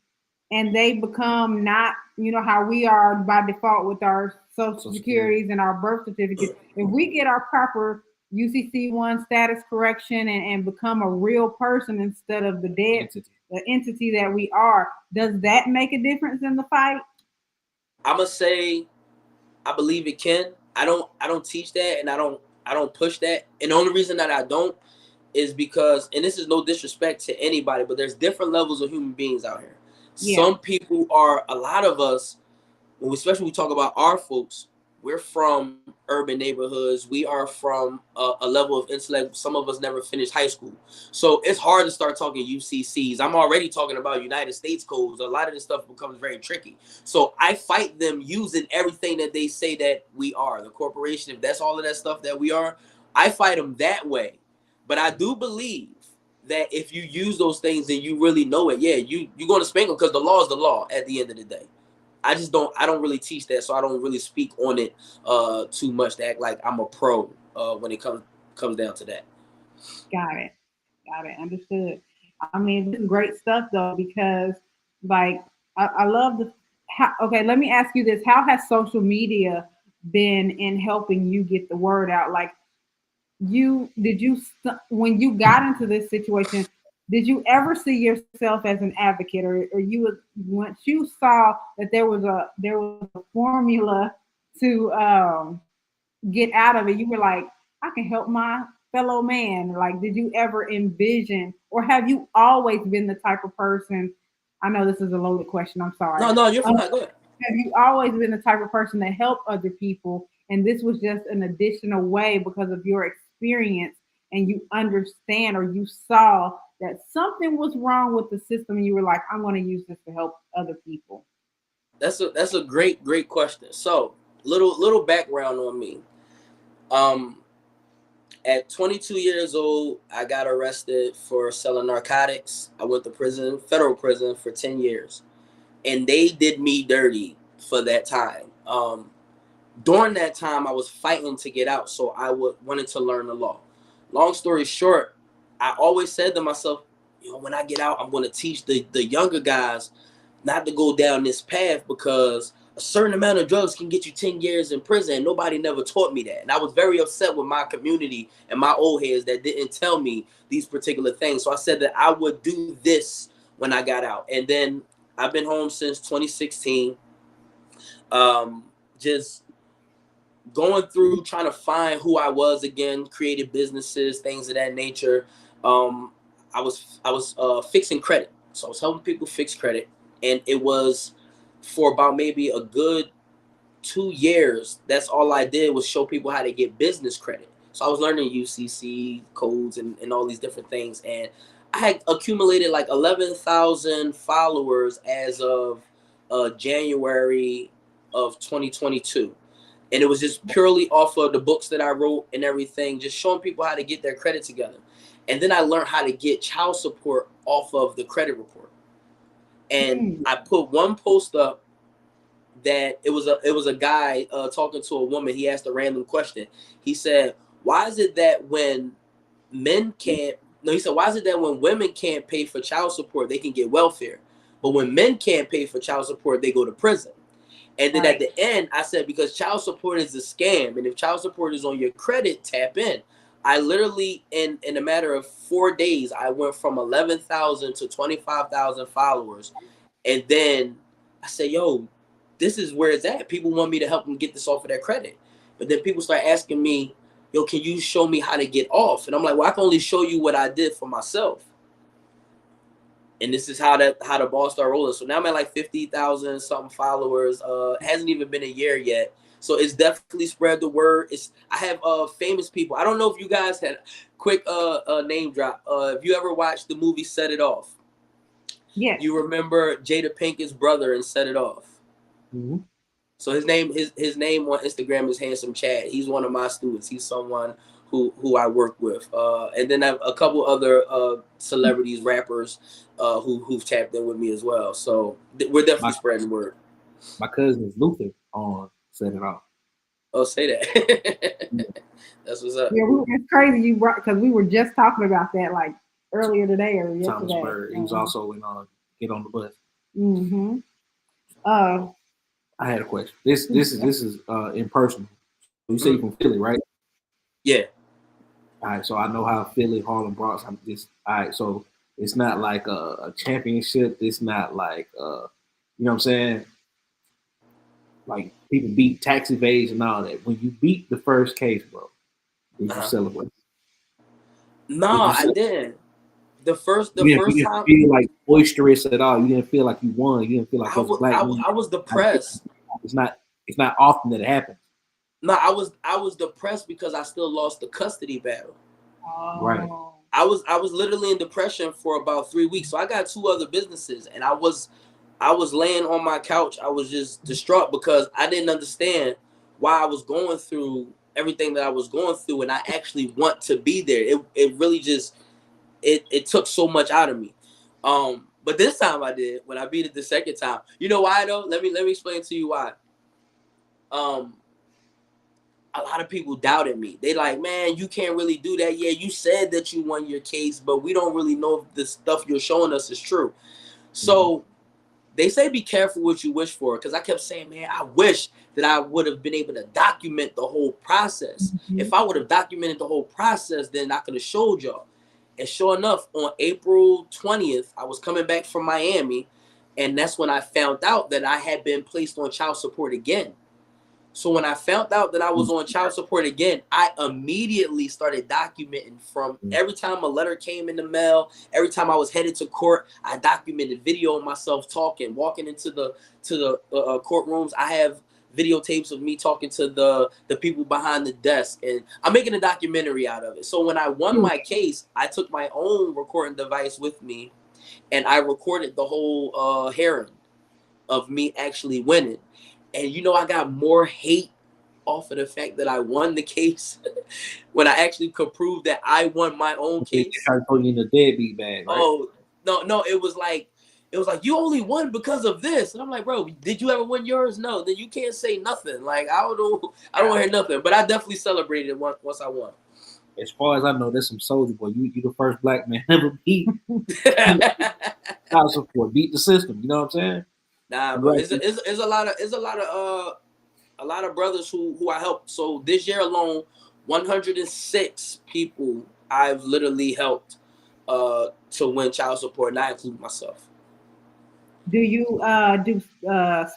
and they become not, you know, how we are by default with our social securities and our birth certificates, if we get our proper UCC1 status correction and become a real person instead of the entity that we are, does that make a difference in the fight? I'm gonna say I believe it can. I don't teach that, and I don't push that. And the only reason that I don't is because, and this is no disrespect to anybody, but there's different levels of human beings out here. Yeah. Some people are, a lot of us, especially when we talk about our folks, we're from urban neighborhoods. We are from a level of intellect. Some of us never finished high school. So it's hard to start talking UCCs. I'm already talking about United States codes. A lot of this stuff becomes very tricky. So I fight them using everything that they say that we are. The corporation, if that's all of that stuff that we are, I fight them that way. But I do believe that if you use those things and you really know it, yeah, you're going to spank them because the law is the law at the end of the day. I don't really teach that, so I don't really speak on it too much to act like I'm a pro when it comes down to that. Got it. Understood. I mean, this is great stuff though, because like I love okay, let me ask you this. How has social media been in helping you get the word out? Like when you got into this situation, did you ever see yourself as an advocate, or once you saw that there was a formula to get out of it, you were like, I can help my fellow man? Like, did you ever envision, or have you always been the type of person? I know this is a loaded question. I'm sorry. No, you're fine. Go ahead. Have you always been the type of person to help other people, and this was just an additional way because of your experience, and you understand, or you saw that something was wrong with the system, and you were like, I'm going to use this to help other people? That's a great question. So little background on me. At 22 years old, I got arrested for selling narcotics. I went to prison, federal prison, for 10 years. And they did me dirty for that time. During that time, I was fighting to get out, so I wanted to learn the law. Long story short, I always said to myself, when I get out, I'm going to teach the younger guys not to go down this path, because a certain amount of drugs can get you 10 years in prison, and nobody never taught me that. And I was very upset with my community and my old heads that didn't tell me these particular things. So I said that I would do this when I got out. And then I've been home since 2016, just going through, trying to find who I was again, created businesses, things of that nature. I was fixing credit. So I was helping people fix credit. And it was for about maybe a good 2 years. That's all I did was show people how to get business credit. So I was learning UCC codes and all these different things. And I had accumulated like 11,000 followers as of January of 2022. And it was just purely off of the books that I wrote and everything, just showing people how to get their credit together. And then I learned how to get child support off of the credit report. And I put one post up that it was a guy talking to a woman. He asked a random question. He said, why is it that when women can't pay for child support, they can get welfare, but when men can't pay for child support, they go to prison? And then at the end, I said, because child support is a scam, and if child support is on your credit, tap in. I literally, in a matter of 4 days, I went from 11,000 to 25,000 followers. And then I said, yo, this is where it's at. People want me to help them get this off of their credit. But then people start asking me, yo, can you show me how to get off? And I'm like, well, I can only show you what I did for myself. And this is how the ball started rolling. So now I'm at like 50,000 something followers. Hasn't even been a year yet. So it's definitely spread the word. I have famous people. I don't know if you guys had quick name drop. If you ever watched the movie Set It Off, yeah, you remember Jada Pinkett's brother in Set It Off. Mm-hmm. So his name on Instagram is Handsome Chad. He's one of my students. He's someone who I work with. And then I have a couple other celebrities, rappers who've tapped in with me as well. So we're definitely spreading word. My cousin is Luther on Set It Off. Oh, say that. That's what's up. Yeah, it's crazy because we were just talking about that like earlier today or yesterday. Thomas Bird. He was also in Get on the Bus. Mm-hmm. I had a question. This is impersonal. You say you're from Philly, right? Yeah. All right, so I know how Philly, Harlem, Bronx. All right, so it's not like a championship. It's not like you know what I'm saying? Like people beat tax evasion and all that. When you beat the first case, bro, did you celebrate? No, I didn't. The first time, you didn't feel like boisterous at all. You didn't feel like you won. You didn't feel like I was depressed. It's not often that it happens. No, I was depressed because I still lost the custody battle. Oh. Right. I was literally in depression for about 3 weeks. So I got 2 other businesses, and I was laying on my couch. I was just distraught because I didn't understand why I was going through everything that I was going through, and I actually want to be there. It really just it took so much out of me. But this time I did. When I beat it the second time, you know why though? Let me explain to you why. A lot of people doubted me. They like, man, you can't really do that. Yeah, you said that you won your case, but we don't really know if the stuff you're showing us is true. So they say be careful what you wish for, because I kept saying, man, I wish that I would have been able to document the whole process. If I would have documented the whole process, then I could have showed y'all. And sure enough, on April 20th, I was coming back from Miami, and that's when I found out that I had been placed on child support again. So when I found out that I was on child support again, I immediately started documenting from every time a letter came in the mail, every time I was headed to court, I documented video of myself talking, walking into the courtrooms. I have videotapes of me talking to the people behind the desk, and I'm making a documentary out of it. So when I won my case, I took my own recording device with me, and I recorded the whole hearing of me actually winning. And you know, I got more hate off of the fact that I won the case when I actually could prove that I won my own case. They tried to throw you in the deadbeat bag, right? Oh no, it was like you only won because of this, and I'm like, bro, did you ever win yours? No, then you can't say nothing. Like I don't want to hear nothing. But I definitely celebrated it once I won. As far as I know, there's some soldier boy. You the first black man ever beat child support, beat the system. You know what I'm saying? Nah, but it's a lot of brothers who I helped. So this year alone, 106 people I've literally helped to win child support, and I include myself. Do you do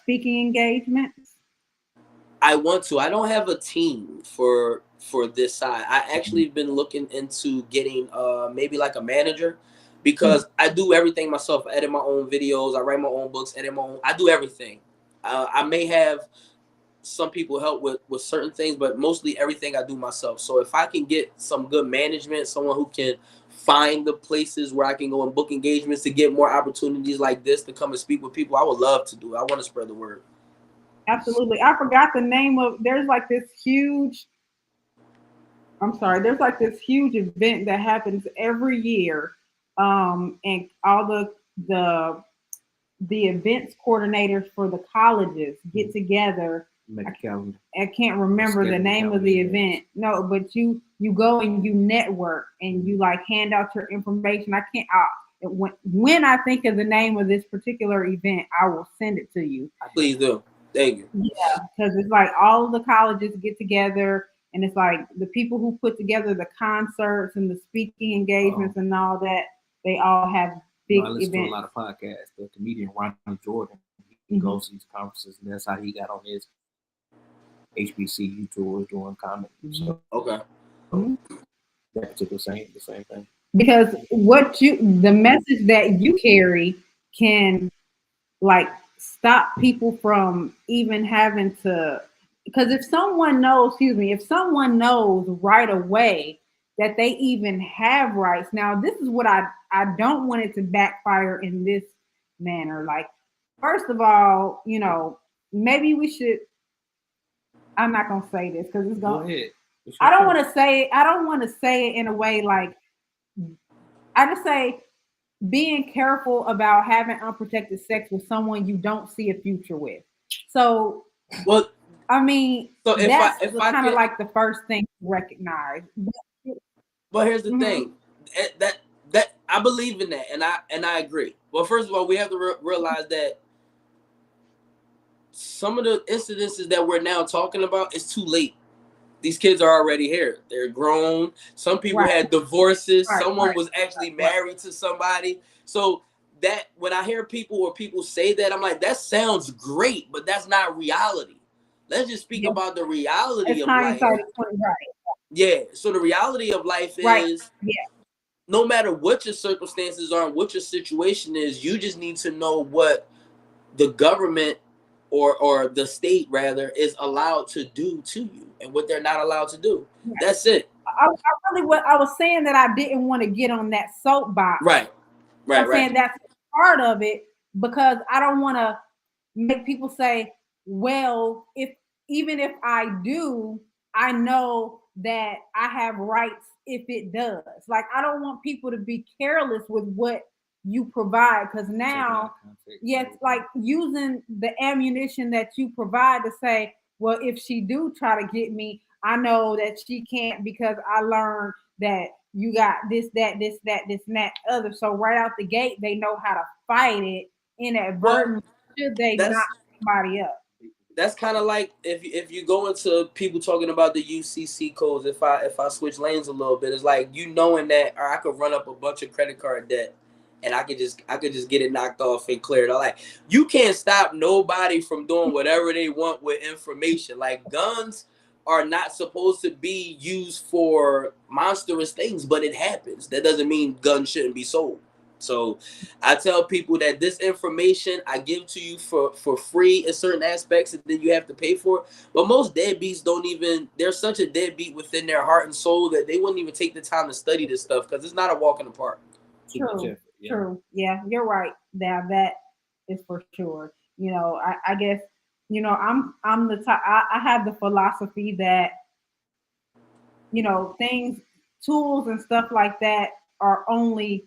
speaking engagements? I want to. I don't have a team for this side. I actually been looking into getting maybe like a manager, because I do everything myself. I edit my own videos, I write my own books, edit my own. I do everything. I may have some people help with certain things, but mostly everything I do myself. So if I can get some good management, someone who can find the places where I can go and book engagements to get more opportunities like this to come and speak with people, I would love to do it. I want to spread the word. Absolutely. I forgot the name of, there's like this huge event that happens every year. And all the events coordinators for the colleges get together. I can't remember the name of the event. No, but you go and you network and you like hand out your information. When I think of the name of this particular event, I will send it to you. Please do. Thank you. Yeah, because it's like all of the colleges get together, and it's like the people who put together the concerts and the speaking engagements and all that, they all have big I listen events. to a lot of podcasts. The comedian Ronnie Jordan, he goes to these conferences, and that's how he got on his HBCU tours doing comedy. So, okay. That particular the same thing. Because the message that you carry can like stop people from even having to, because if someone knows right away that they even have rights. Now, this is what I don't want it to backfire in this manner. Like, first of all, you know, maybe we should, I'm not going to say this because it's going to, I don't want to say it in a way like, I just say being careful about having unprotected sex with someone you don't see a future with. So, well, I mean, so that's kind of like the first thing to recognize. But here's the thing, that I believe in that, and I agree. Well, first of all, we have to realize that some of the incidences that we're now talking about is too late. These kids are already here. They're grown. Some people had divorces. Someone was actually married to somebody. So that when I hear people say that, I'm like, that sounds great, but that's not reality. Let's just speak about the reality of life. Yeah. So the reality of life is no matter what your circumstances are and what your situation is, you just need to know what the government or the state rather is allowed to do to you and what they're not allowed to do. That's it. I was saying that I didn't want to get on that soapbox. Right. I'm saying that's part of it, because I don't want to make people say, well, even if I do, I know that I have rights if it does. Like, I don't want people to be careless with what you provide, because now, yes, like using the ammunition that you provide to say, well, if she do try to get me, I know that she can't because I learned that you got this, that, this, that, this, and that other. So right out the gate, they know how to fight it inadvertently, should they knock somebody up. That's kind of like if you go into people talking about the UCC codes. If I switch lanes a little bit, it's like, you knowing that, or I could run up a bunch of credit card debt, and I could just get it knocked off and cleared. Like, you can't stop nobody from doing whatever they want with information. Like, guns are not supposed to be used for monstrous things, but it happens. That doesn't mean guns shouldn't be sold. So I tell people that this information I give to you for free in certain aspects, and then you have to pay for it. But most deadbeats don't even, they're such a deadbeat within their heart and soul that they wouldn't even take the time to study this stuff, because it's not a walk in the park. True, true. Yeah, you're right. Now that is for sure. You know, I guess, you know, I'm the type, I have the philosophy that, you know, things, tools and stuff like that are only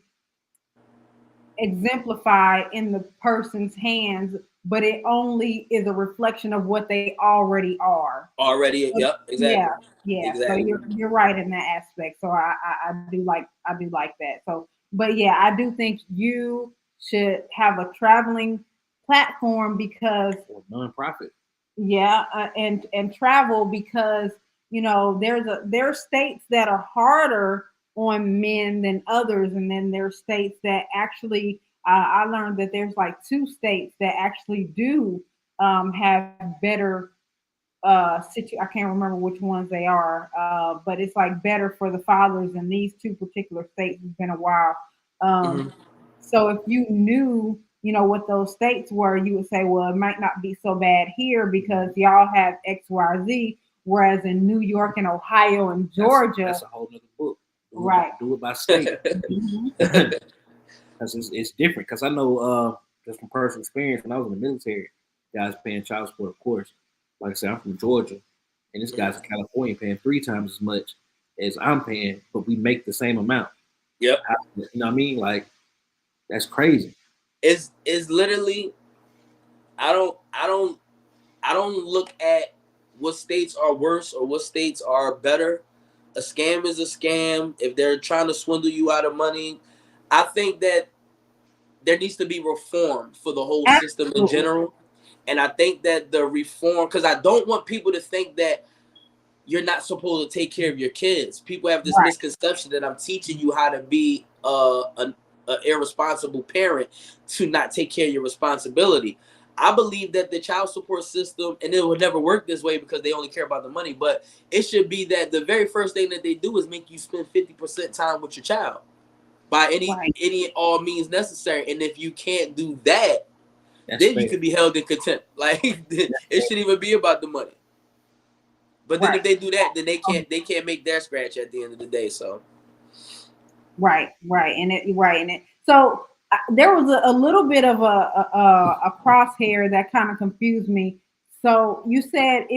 exemplified in the person's hands, but it only is a reflection of what they already are. Yep, exactly. Yeah. Exactly. So you're right in that aspect. So I do like that. So, but yeah, I do think you should have a traveling platform, because nonprofit. Yeah, and travel, because you know there are states that are harder on men than others, and then there's states that actually I learned that there's like 2 states that actually do have better I can't remember which ones they are, but it's like better for the fathers in these 2 particular states. It's been a while. So if you knew, you know, what those states were, you would say, well, it might not be so bad here because y'all have X, Y, Z. Whereas in New York and Ohio and Georgia, that's a whole other book. Right. Do it by state. Because it's different. Because I know just from personal experience, when I was in the military, guys paying child support, of course. Like I said, I'm from Georgia, and this guy's in California paying 3 times as much as I'm paying, but we make the same amount. Yep. You know what I mean? Like, that's crazy. It's literally, I don't look at what states are worse or what states are better. A scam is a scam. If they're trying to swindle you out of money, I think that there needs to be reform for the whole system in general. And I think that the reform, because I don't want people to think that you're not supposed to take care of your kids. People have this misconception that I'm teaching you how to be an irresponsible parent to not take care of your responsibility. I believe that the child support system, and it will never work this way because they only care about the money, but it should be that the very first thing that they do is make you spend 50% time with your child by any all means necessary. And if you can't do that, then you can be held in contempt. Like, it shouldn't even be about the money. But then if they do that, then they can't make their scratch at the end of the day. So right. So there was a little bit of a crosshair that kind of confused me. So you said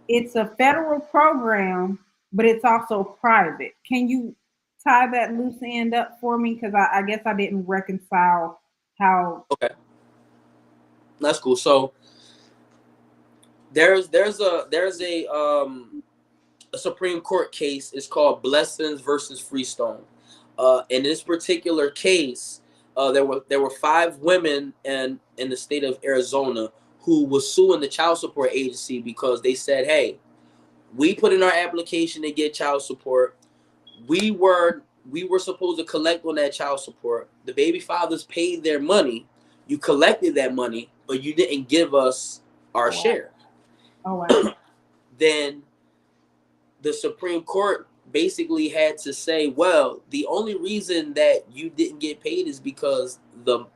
it's a federal program, but it's also private. Can you tie that loose end up for me? Because I guess I didn't reconcile how. Okay, that's cool. So there's a Supreme Court case. It's called Blessings versus Freestone. In this particular case, there were 5 women in the state of Arizona who was suing the child support agency because they said, hey, we put in our application to get child support. We were supposed to collect on that child support. The baby fathers paid their money. You collected that money, but you didn't give us our share. Oh, wow. Then the Supreme Court basically had to say, well, the only reason that you didn't get paid is because the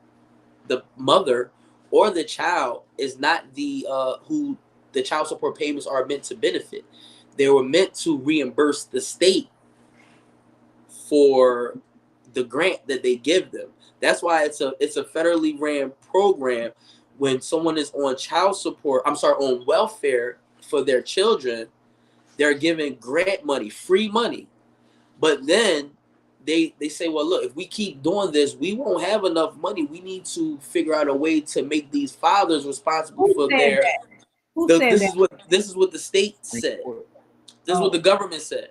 mother or the child is not the who the child support payments are meant to benefit. They were meant to reimburse the state for the grant that they give them. That's why it's a federally ran program. When someone is on on welfare for their children, they're giving grant money, free money. But then they say, well, look, if we keep doing this, we won't have enough money. We need to figure out a way to make these fathers responsible Who for said their. that? Who said This that? is what the state said. This is what the government said.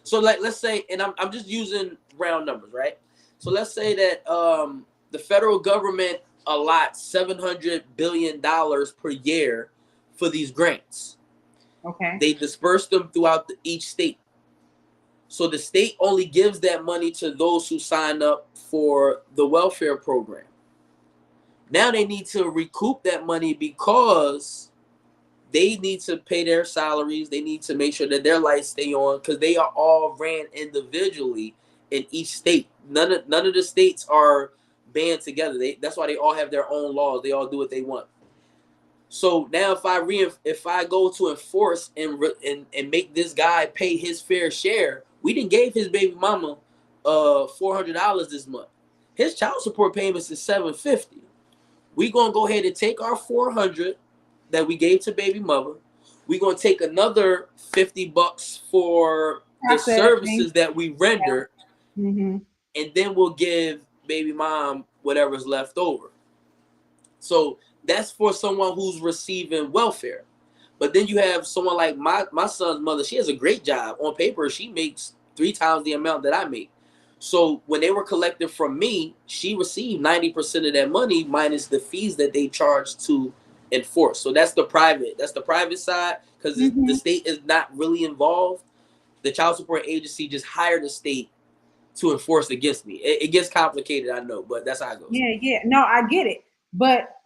So like, let's say, and I'm just using round numbers, right? So let's say that the federal government allots $700 billion per year for these grants. Okay. They disperse them throughout each state. So the state only gives that money to those who sign up for the welfare program. Now they need to recoup that money because they need to pay their salaries. They need to make sure that their lights stay on because they are all ran individually in each state. None of the states are band together. That's why they all have their own laws. They all do what they want. So now if I go to enforce and make this guy pay his fair share, we didn't gave his baby mama $400 this month. His child support payments is $750. We gonna go ahead and take our $400 that we gave to baby mother. We gonna take another $50 for the services that we render, and then we'll give baby mom whatever's left over. So that's for someone who's receiving welfare. But then you have someone like my son's mother. She has a great job. On paper, she makes 3 times the amount that I make. So when they were collected from me, she received 90% of that money minus the fees that they charge to enforce. So that's the private side because the state is not really involved. The child support agency just hired the state to enforce against me. It gets complicated, I know, but that's how it goes. Yeah. No, I get it. But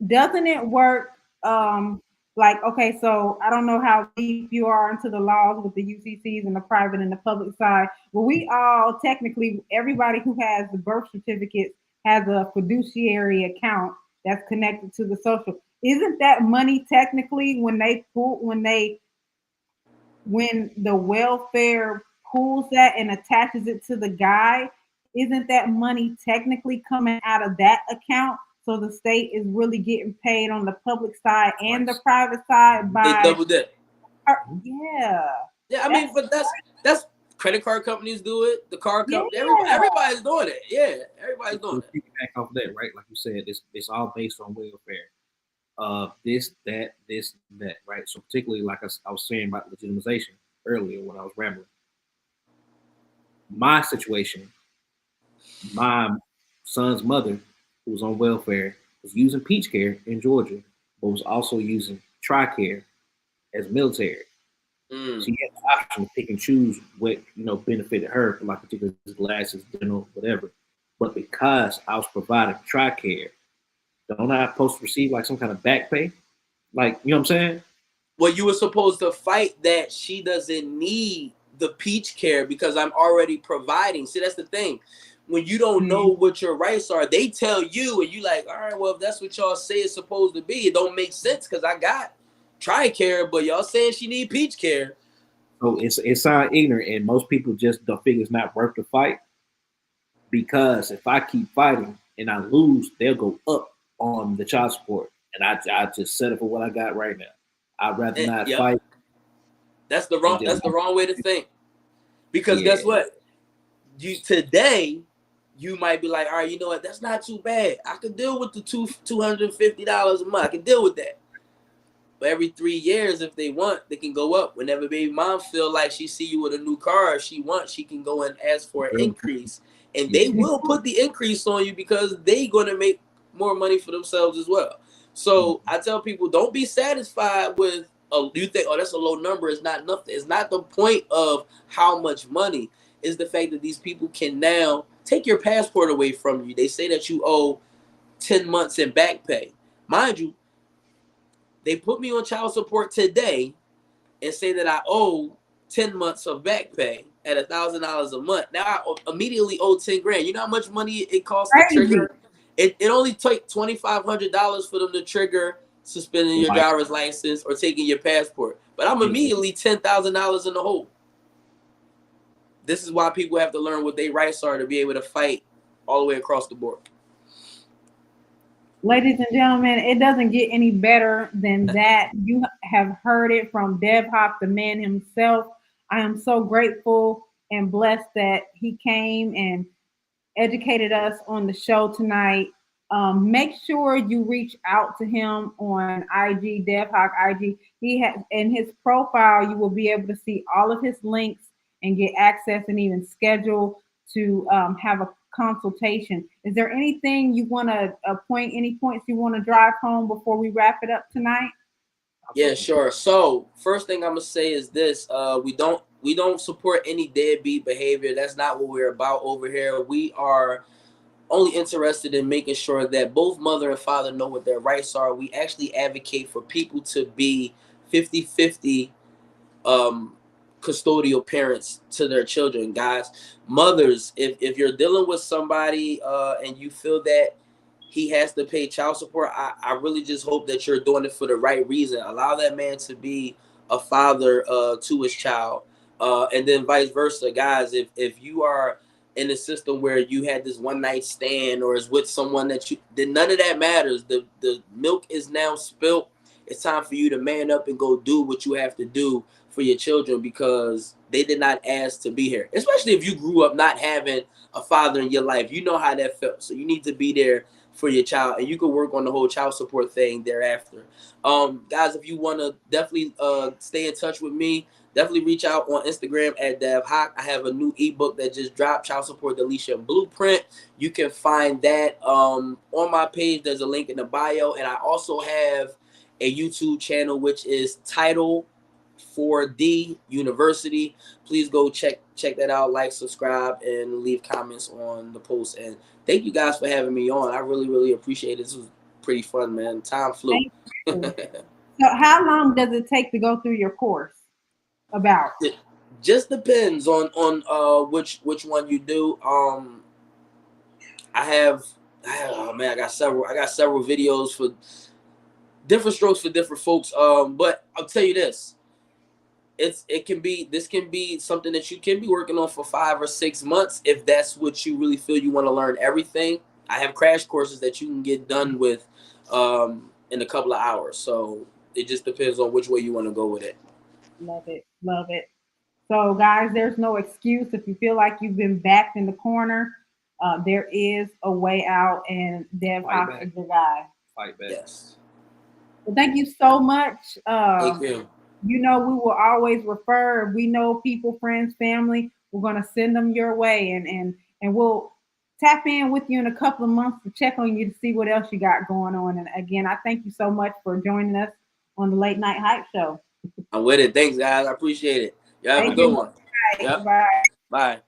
doesn't it work like, okay, so I don't know how deep you are into the laws with the UCCs and the private and the public side, but we all technically, everybody who has the birth certificate has a fiduciary account that's connected to the social. Isn't that money technically when the welfare pulls that and attaches it to the guy, isn't that money technically coming out of that account? So the state is really getting paid on the public side and the private side by they double dip. Yeah. Yeah, I mean, but that's credit card companies do it. The car company, everybody's doing it. Yeah, everybady's doing it. Back off that, right? Like you said, it's all based on welfare. This, that, right? So particularly, like I was saying about legitimization earlier when I was rambling. My situation, my son's mother, who was on welfare, was using Peach Care in Georgia, but was also using TRICARE as military. She had the option to pick and choose what benefited her for like particular glasses, dental, whatever. But because I was providing TRICARE, don't I supposed to receive like some kind of back pay? Like, you know what I'm saying? Well, you were supposed to fight that she doesn't need the Peach Care because I'm already providing. See, that's the thing. When you don't know what your rights are, they tell you, and you like, all right, well, if that's what y'all say it's supposed to be, it don't make sense because I got TRICARE, but y'all saying she need Peach Care. So it sounds ignorant, and most people just don't figure it's not worth the fight. Because if I keep fighting and I lose, they'll go up on the child support, and I just settle for what I got right now. I'd rather not fight. That's the wrong way to think. Because guess what? Today you might be like, all right, you know what? That's not too bad. I can deal with the $250 a month. I can deal with that. But every 3 years, if they want, they can go up. Whenever baby mom feel like she see you with a new car, if she wants, she can go and ask for an increase. And they will put the increase on you because they going to make more money for themselves as well. So I tell people, don't be satisfied with, you think, that's a low number. It's not nothing. It's not the point of how much money. It's the fact that these people can now take your passport away from you. They say that you owe 10 months in back pay. Mind you, they put me on child support today and say that I owe 10 months of back pay at $1,000 a month. Now I immediately owe 10 grand. You know how much money it costs to trigger? It only took $2,500 for them to trigger suspending your driver's license or taking your passport. But I'm immediately $10,000 in the hole. This is why people have to learn what their rights are to be able to fight all the way across the board. Ladies and gentlemen, it doesn't get any better than that. You have heard it from Dev Hoc, the man himself. I am so grateful and blessed that he came and educated us on the show tonight. Make sure you reach out to him on IG, Dev Hoc IG. He has in his profile, you will be able to see all of his links and get access and even schedule to have a consultation. Is there anything you want to point, any points you want to drive home before we wrap it up tonight? Yeah, sure. So first thing I'm gonna say is this: we don't support any deadbeat behavior. That's not what we're about over here. We are only interested in making sure that both mother and father know what their rights are. We actually advocate for people to be 50-50 um custodial parents to their children. Guys, mothers, if you're dealing with somebody and you feel that he has to pay child support, I really just hope that you're doing it for the right reason. Allow that man to be a father to his child, and then vice versa. Guys, if you are in a system where you had this one night stand or is with someone that you then none of that matters. The milk is now spilt. It's time for you to man up and go do what you have to do for your children, because they did not ask to be here. Especially if you grew up not having a father in your life, you know how that felt. So you need to be there for your child, and you can work on the whole child support thing thereafter. Guys, if you want to definitely stay in touch with me, definitely reach out on Instagram at Dev Hoc. I have a new ebook that just dropped, Child Support Deletion Blueprint. You can find that on my page. There's a link in the bio, and I also have a YouTube channel which is Title 4D University. Please go check that out, like, subscribe, and leave comments on the post. And thank you guys for having me on. I really appreciate it. This was pretty fun, man. Time flew. Thank you. So, how long does it take to go through your course? About It just depends on which one you do. I got several videos for different strokes for different folks. But I'll tell you this. This can be something that you can be working on for 5 or 6 months if that's what you really feel you want to learn everything. I have crash courses that you can get done with in a couple of hours. So it just depends on which way you want to go with it. love it, love it. So, guys, there's no excuse if you feel like you've been backed in the corner. There is a way out, and Dev Fight Hoc back. is the guy. Fight back. Yes. Well, thank you so much. Thank you. You know, we will always refer. We know people, friends, family. We're gonna send them your way, and we'll tap in with you in a couple of months to check on you to see what else you got going on. And again, I thank you so much for joining us on the Late Night Hype Show. I'm with it. Thanks, guys. I appreciate it. Y'all have a Thank good you. one. Yep. Bye. Bye.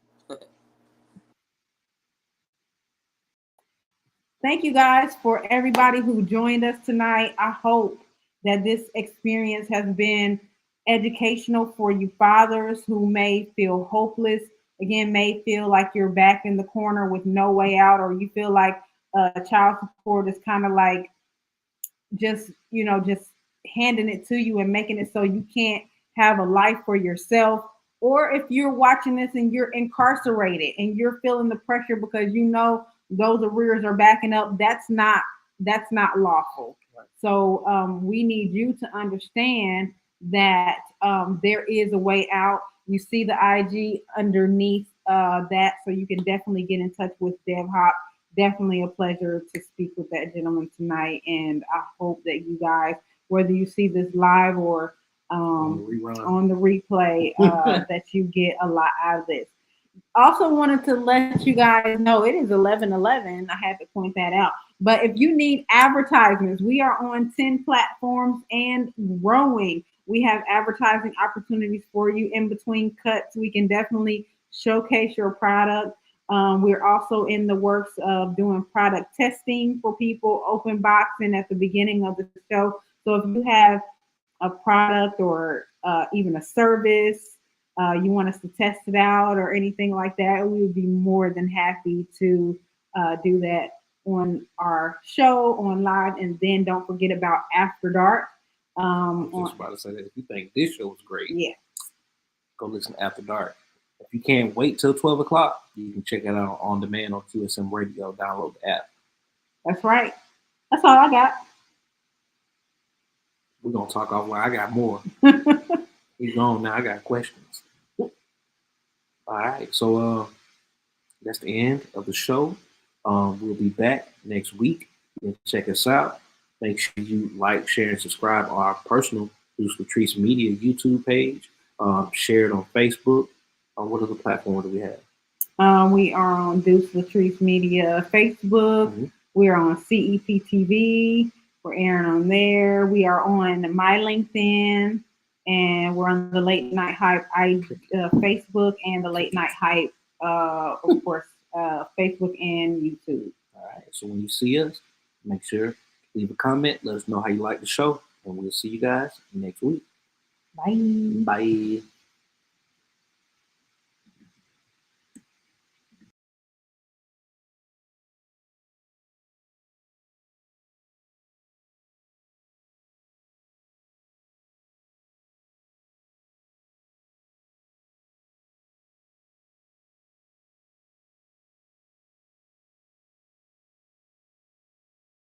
Thank you guys for everybody who joined us tonight. I hope that this experience has been educational for you fathers who may feel hopeless, again, may feel like you're back in the corner with no way out, or you feel like child support is kind of like just handing it to you and making it so you can't have a life for yourself. Or if you're watching this and you're incarcerated and you're feeling the pressure because you know those arrears are backing up, that's not lawful. So we need you to understand that there is a way out. You see the IG underneath that, so you can definitely get in touch with Dev Hoc. Definitely a pleasure to speak with that gentleman tonight, and I hope that you guys, whether you see this live or on the replay, that you get a lot out of this. Also wanted to let you guys know it is 11:11. I had to point that out. But if you need advertisements, we are on 10 platforms and growing. We have advertising opportunities for you in between cuts. We can definitely showcase your product. We're also in the works of doing product testing for people, open boxing at the beginning of the show. So if you have a product or even a service, you want us to test it out or anything like that, we would be more than happy to do that on our show on live. And then don't forget about After Dark. I was just about to say that if you think this show was great, Yeah, go listen to After Dark. If you can't wait till 12 o'clock, you can check it out on demand on QSM Radio. Download the app. that's right. That's all I got. We're gonna talk offline. I got more. He's gone now. I got questions. All right, so that's the end of the show. We'll be back next week. And check us out. Make sure you like, share, and subscribe on our personal Deuce Latrice Media YouTube page. Share it on Facebook. What other platform do we have? We are on Deuce Latrice Media Facebook. Mm-hmm. We are on CEP TV. We're airing on there. We are on my LinkedIn, and we're on the Late Night Hype Facebook and the Late Night Hype, of course, Facebook and YouTube. All right. So when you see us, make sure to leave a comment. Let us know how you like the show, and we'll see you guys next week. Bye. Bye.